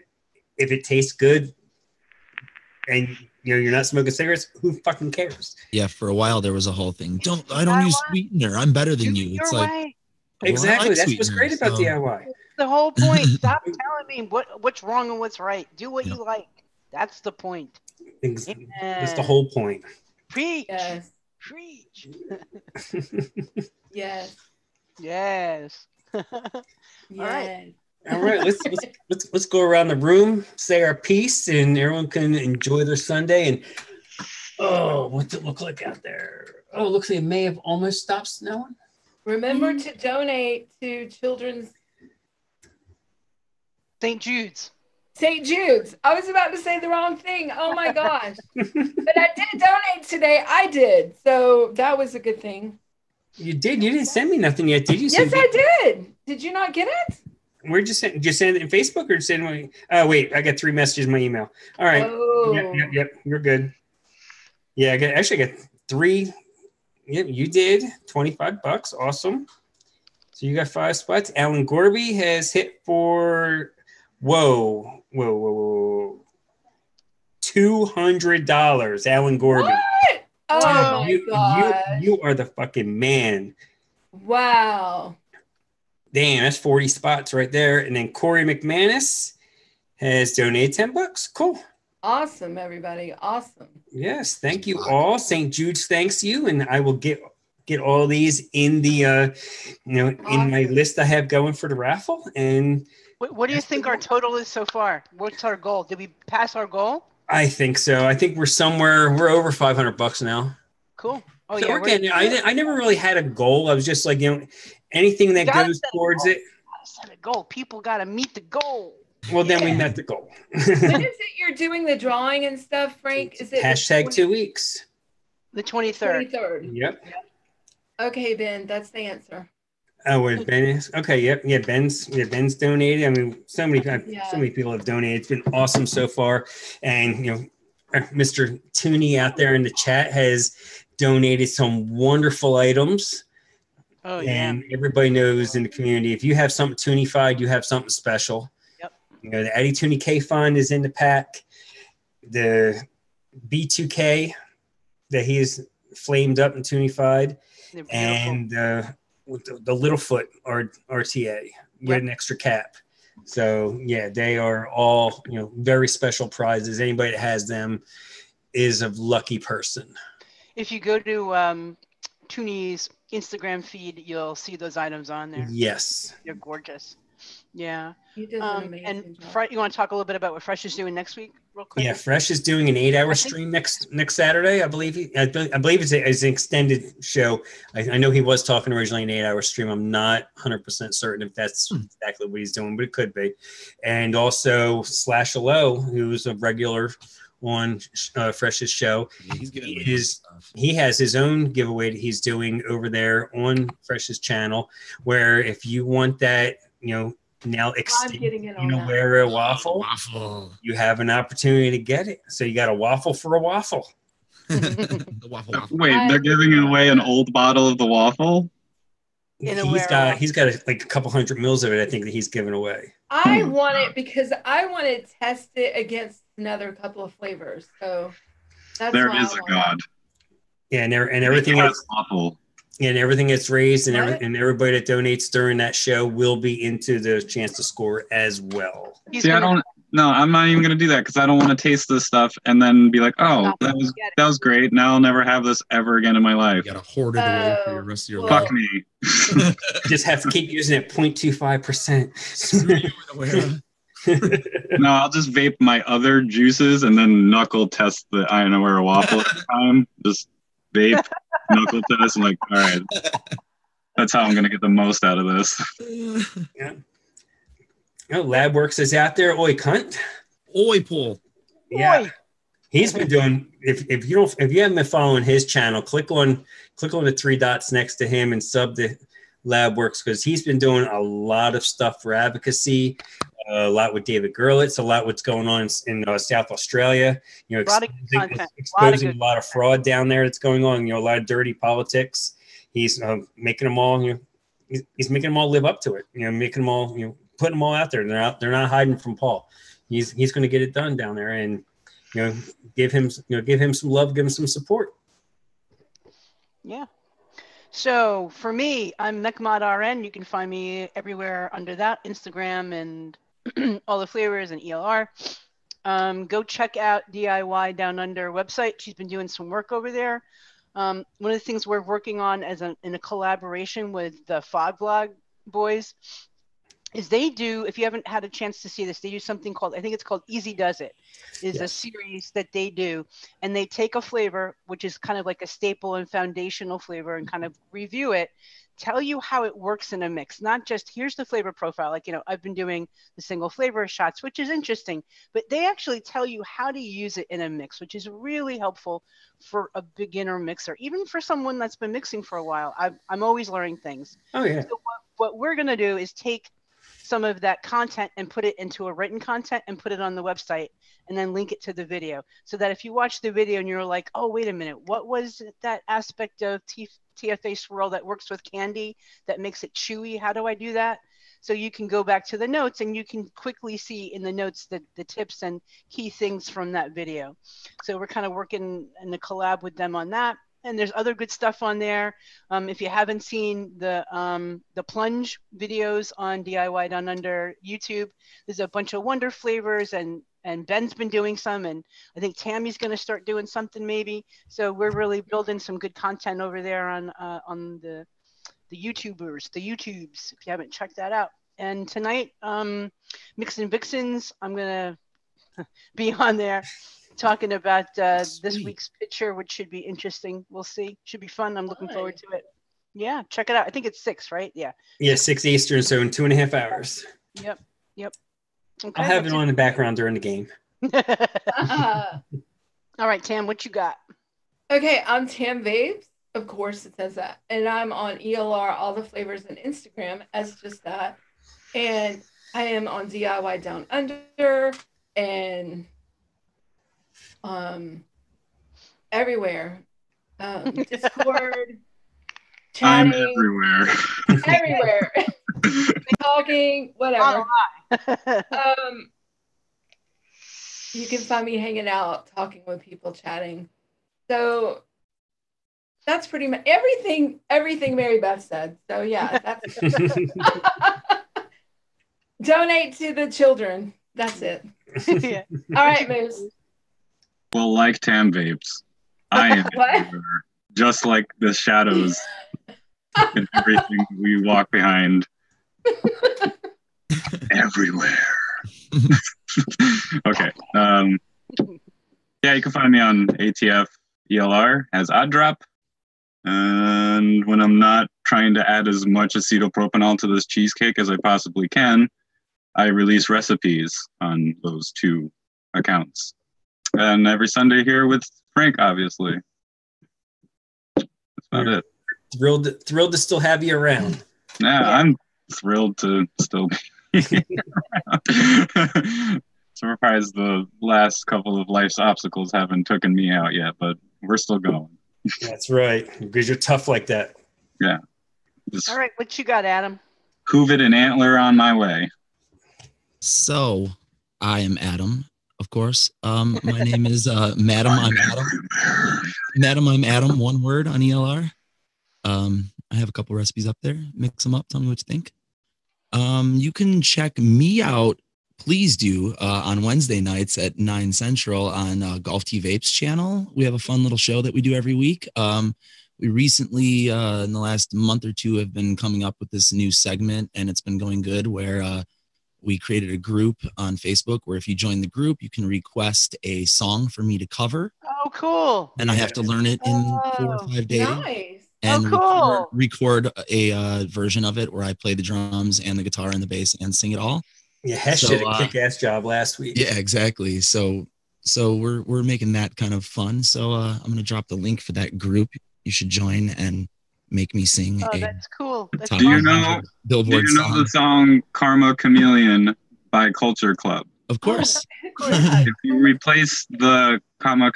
if it tastes good, and you're not smoking cigarettes, who fucking cares? Yeah, for a while there was a whole thing. I don't use sweetener. I'm better than you. It's like exactly. That's what's great about DIY. The whole point. Stop telling me what's wrong and what's right. Do what you like. That's the point. That's the whole point. Preach. Yes. Preach. Yes. Yes. Yes. All right. All right, let's go around the room, say our piece, and everyone can enjoy their Sunday. And oh, what's it look like out there? Oh, it looks like it may have almost stopped snowing. Remember to donate to children's St. Jude's. St. Jude's. I was about to say the wrong thing. Oh my gosh. But I did donate today. I did. So that was a good thing. You did? You didn't send me nothing yet, did you? Yes, I did. Did you not get it? Where'd you send? Did you send it in Facebook or send me? Oh, wait. I got 3 messages in my email. All right. Oh. Yep. You're good. Yeah, I got 3. Yep, you did. $25. Awesome. So you got 5 spots. Alan Gorby has hit for whoa. $200. Alan Gorby. What? Oh my God. You are the fucking man. Wow. Damn, that's 40 spots right there. And then Corey McManus has donated $10. Cool. Awesome, everybody. Awesome. Yes, thank you all. St. Jude's thanks you, and I will get all these in the in my list I have going for the raffle. And what do you think our total is so far? What's our goal? Did we pass our goal? I think so. I think we're over $500 now. Cool. Oh so yeah. We're getting, I never really had a goal. I was just like, anything that goes towards it. Gotta set a goal. People gotta meet the goal. Well, then we met the goal. When is it you're doing the drawing and stuff, Frank? Is it hashtag 2 weeks? The 23rd. 23rd. Yep. Okay, Ben, that's the answer. Oh, wait, Ben is okay. Yep, yeah. Ben's donated. I mean, so many people have donated. It's been awesome so far. And Mr. Tooney out there in the chat has donated some wonderful items. Oh yeah. And everybody knows in the community, if you have something Tooney-fied, you have something special. Yep. The Eddie Tooney K Fund is in the pack. The B2K that he is flamed up and Tooney-fied, and the Littlefoot RTA with an extra cap. So yeah, they are all very special prizes. Anybody that has them is a lucky person. If you go to Tooney's Instagram feed, you'll see those items on there. Yes, they're gorgeous. Yeah. He does an amazing job. You want to talk a little bit about what Fresh is doing next week, real quick? Yeah, Fresh is doing an 8-hour stream next Saturday. I believe it's an extended show. I know he was talking originally an 8-hour stream. I'm not 100% certain if that's exactly what he's doing, but it could be. And also Slash Low, who's a regular on Fresh's show. Yeah, he has his own giveaway that he's doing over there on Fresh's channel, where if you want that, now wear a waffle, you have an opportunity to get it. So you got a waffle for a waffle. Wait, they're giving away an old bottle of the waffle? He's got a couple 100 mils of it, I think, that he's giving away. I want it because I want to test it against another couple of flavors. So that's there is a God. Yeah, and everything is awful. And everything that's raised and everybody that donates during that show will be into the chance to score as well. See, I'm not even gonna do that because I don't want to taste this stuff and then be like, oh, that was great. Now I'll never have this ever again in my life. You gotta hoard it away for the rest of your life. Fuck me. Just have to keep using it 0.25%. No, I'll just vape my other juices and then knuckle test the I know where a waffle at the time. Just vape, knuckle test, and like, all right, that's how I'm gonna get the most out of this. Yeah. LabWorks is out there. Oi, cunt. Oi, Paul. Yeah. Oi. He's been doing. If you haven't been following his channel, click on the 3 dots next to him and sub to LabWorks, because he's been doing a lot of stuff for advocacy. A lot with David Gerlitz, a lot what's going on in South Australia. Exposing a lot of fraud down there that's going on. A lot of dirty politics. He's making them all. He's making them all live up to it. Making them all. Putting them all out there. They're not hiding from Paul. He's going to get it done down there, and give him some love, give him some support. Yeah. So for me, I'm MechModRN. You can find me everywhere under that, Instagram and all the flavors and ELR. Go check out DIY Down Under website. She's been doing some work over there. One of the things we're working on in a collaboration with the FogVlog boys is they do, if you haven't had a chance to see this, they do something called, I think it's called Easy Does It, is a series that they do. And they take a flavor, which is kind of like a staple and foundational flavor, and kind of review it, tell you how it works in a mix, not just here's the flavor profile. Like, I've been doing the single flavor shots, which is interesting, but they actually tell you how to use it in a mix, which is really helpful for a beginner mixer, even for someone that's been mixing for a while. I'm always learning things. Oh, yeah. So what we're going to do is take some of that content and put it into a written content and put it on the website, and then link it to the video, so that if you watch the video and you're like, oh, wait a minute, what was that aspect of TFA Swirl that works with candy that makes it chewy? How do I do that? So you can go back to the notes and you can quickly see in the notes the tips and key things from that video. So we're kind of working in a collab with them on that. And there's other good stuff on there. If you haven't seen the plunge videos on DIY Down Under YouTube, there's a bunch of wonder flavors, and Ben's been doing some, and I think Tammy's going to start doing something maybe. So we're really building some good content over there on the YouTubers, the YouTubes, if you haven't checked that out. And tonight, Mixin Vixens, I'm going to be on there talking about this week's picture, which should be interesting. We'll see. Should be fun. I'm looking forward to it. Yeah, check it out. I think it's 6, right? Yeah. Yeah, 6 Eastern, so in 2.5 hours. Yep. Okay, I'll have it on in the background during the game. All right, Tam, what you got? Okay, I'm Tam Vapes. Of course, it says that. And I'm on ELR, All the Flavors, and Instagram as just that. And I am on DIY Down Under and everywhere. Discord, chatting. I'm everywhere. Talking, whatever. You can find me hanging out, talking with people, chatting. So that's pretty much everything Mary Beth said. So yeah, that's donate to the children. That's it. Yeah. All right, Moose. Well, like Tam Vapes, I am everywhere, just like the shadows and everything we walk behind. Everywhere. Okay. Yeah, you can find me on ATF ELR as Odd Drop. And when I'm not trying to add as much acetylpropanol to this cheesecake as I possibly can, I release recipes on those 2 accounts. And every Sunday here with Frank, obviously. That's about it. Thrilled to still have you around. Yeah, I'm thrilled to still be around. Surprised the last couple of life's obstacles haven't taken me out yet, but we're still going. That's right, because you're tough like that. Yeah. All right, what you got, Adam? Hoovet and antler on my way. So, I am Adam, of course. My name is Madam. I'm Adam. Madam, I'm Adam. One word on ELR. I have a couple recipes up there. Mix them up. Tell me what you think. You can check me out. Please do on Wednesday nights at 9 Central on Golf T Vapes channel. We have a fun little show that we do every week. We recently, in the last month or 2, have been coming up with this new segment, and it's been going good, where we created a group on Facebook where if you join the group, you can request a song for me to cover. Oh, cool. And I have to learn it in 4 or 5 days. Nice. And cool. record a version of it where I play the drums and the guitar and the bass and sing it all. Yeah, Hesh did a kick-ass job last week. Yeah, exactly. So we're making that kind of fun. So I'm going to drop the link for that group. You should join and make me sing. Oh, that's cool. That's do you know the song Karma Chameleon by Culture Club? Of course. If you replace the comma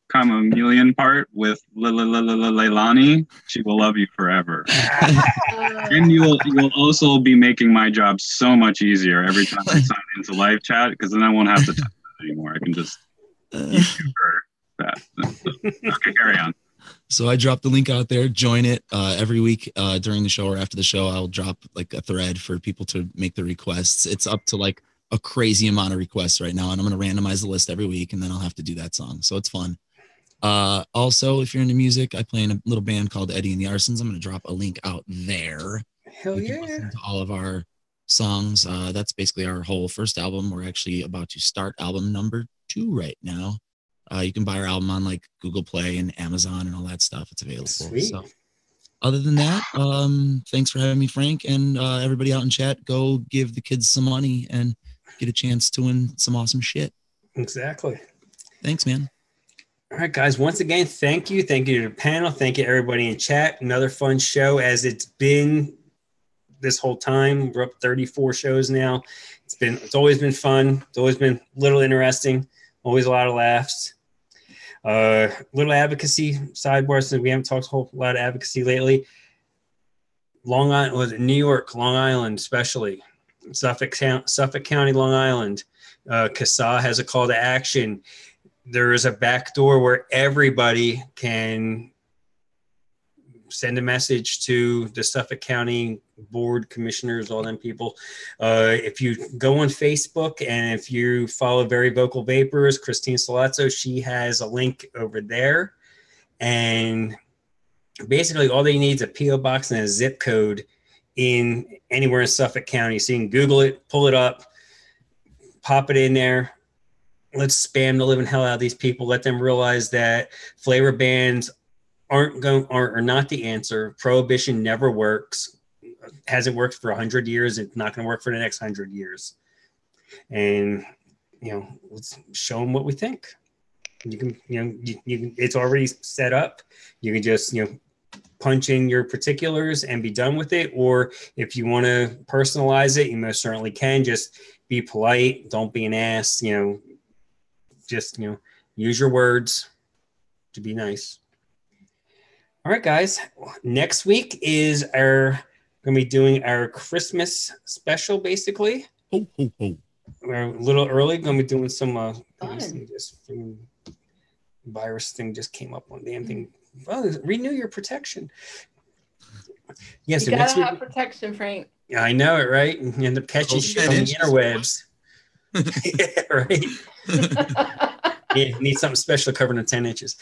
chameleon part with Leilani, she will love you forever. And you'll also be making my job so much easier every time I sign into live chat, because then I won't have to type it anymore. I can just YouTube her that. Okay, carry on. So I drop the link out there. Join it every week during the show or after the show. I'll drop like a thread for people to make the requests. It's up to like a crazy amount of requests right now, and I'm going to randomize the list every week, and then I'll have to do that song. So it's fun. Also, if you're into music, I play in a little band called Eddie and the Arsons. I'm going to drop a link out there. Hell you can yeah. listen to all of our songs. That's basically our whole first album. We're actually about to start album number 2 right now. You can buy our album on like Google Play and Amazon and all that stuff. It's available. Sweet. So other than that, thanks for having me, Frank, and everybody out in chat. Go give the kids some money and get a chance to win some awesome shit. Exactly. Thanks, man. All right, guys. Once again, thank you. Thank you to the panel. Thank you to everybody in chat. Another fun show as it's been this whole time. We're up 34 shows now. It's always been fun. It's always been a little interesting. Always a lot of laughs. Little advocacy sidebar, since we haven't talked a whole lot of advocacy lately. Long Island, was it New York, Long Island, especially Suffolk County, Long Island. CASA has a call to action. There is a back door where everybody can send a message to the Suffolk County board commissioners, all them people. If you go on Facebook and if you follow Very Vocal Vapors, Christine Salazzo, she has a link over there. And basically all they need is a P.O. box and a zip code in anywhere in Suffolk County. So you can Google it, pull it up, pop it in there. Let's spam the living hell out of these people. Let them realize that flavor bans are not the answer. Prohibition never works. Hasn't worked for 100 years. It's not going to work for the next 100 years. And, let's show them what we think. You can, it's already set up. You can just, punch in your particulars and be done with it. Or if you want to personalize it, you most certainly can. Just be polite. Don't be an ass. Just, use your words to be nice. All right, guys. Next week is going to be doing our Christmas special, basically. We're a little early. Going to be doing some virus thing just came up on the damn thing. Well, renew your protection. Yeah, so you gotta have protection, Frank. Yeah, I know it, right? And you end up catching shit on the interwebs. Yeah, right. Yeah, need something special covering the 10 inches.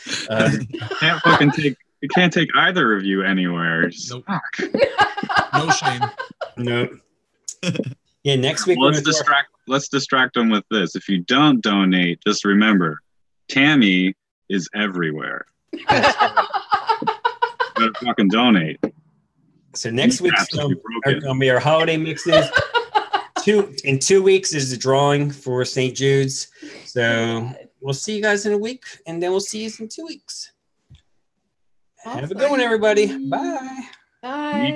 You can't take either of you anywhere. Nope. No shame. No. Yeah, next week. Well, let's distract them with this. If you don't donate, just remember, Tammy is everywhere. Better fucking donate. So next week's going to be our holiday mixes. In 2 weeks is the drawing for St. Jude's. So we'll see you guys in a week, and then we'll see you in 2 weeks. Awesome. Have a good one, everybody. Bye. Bye.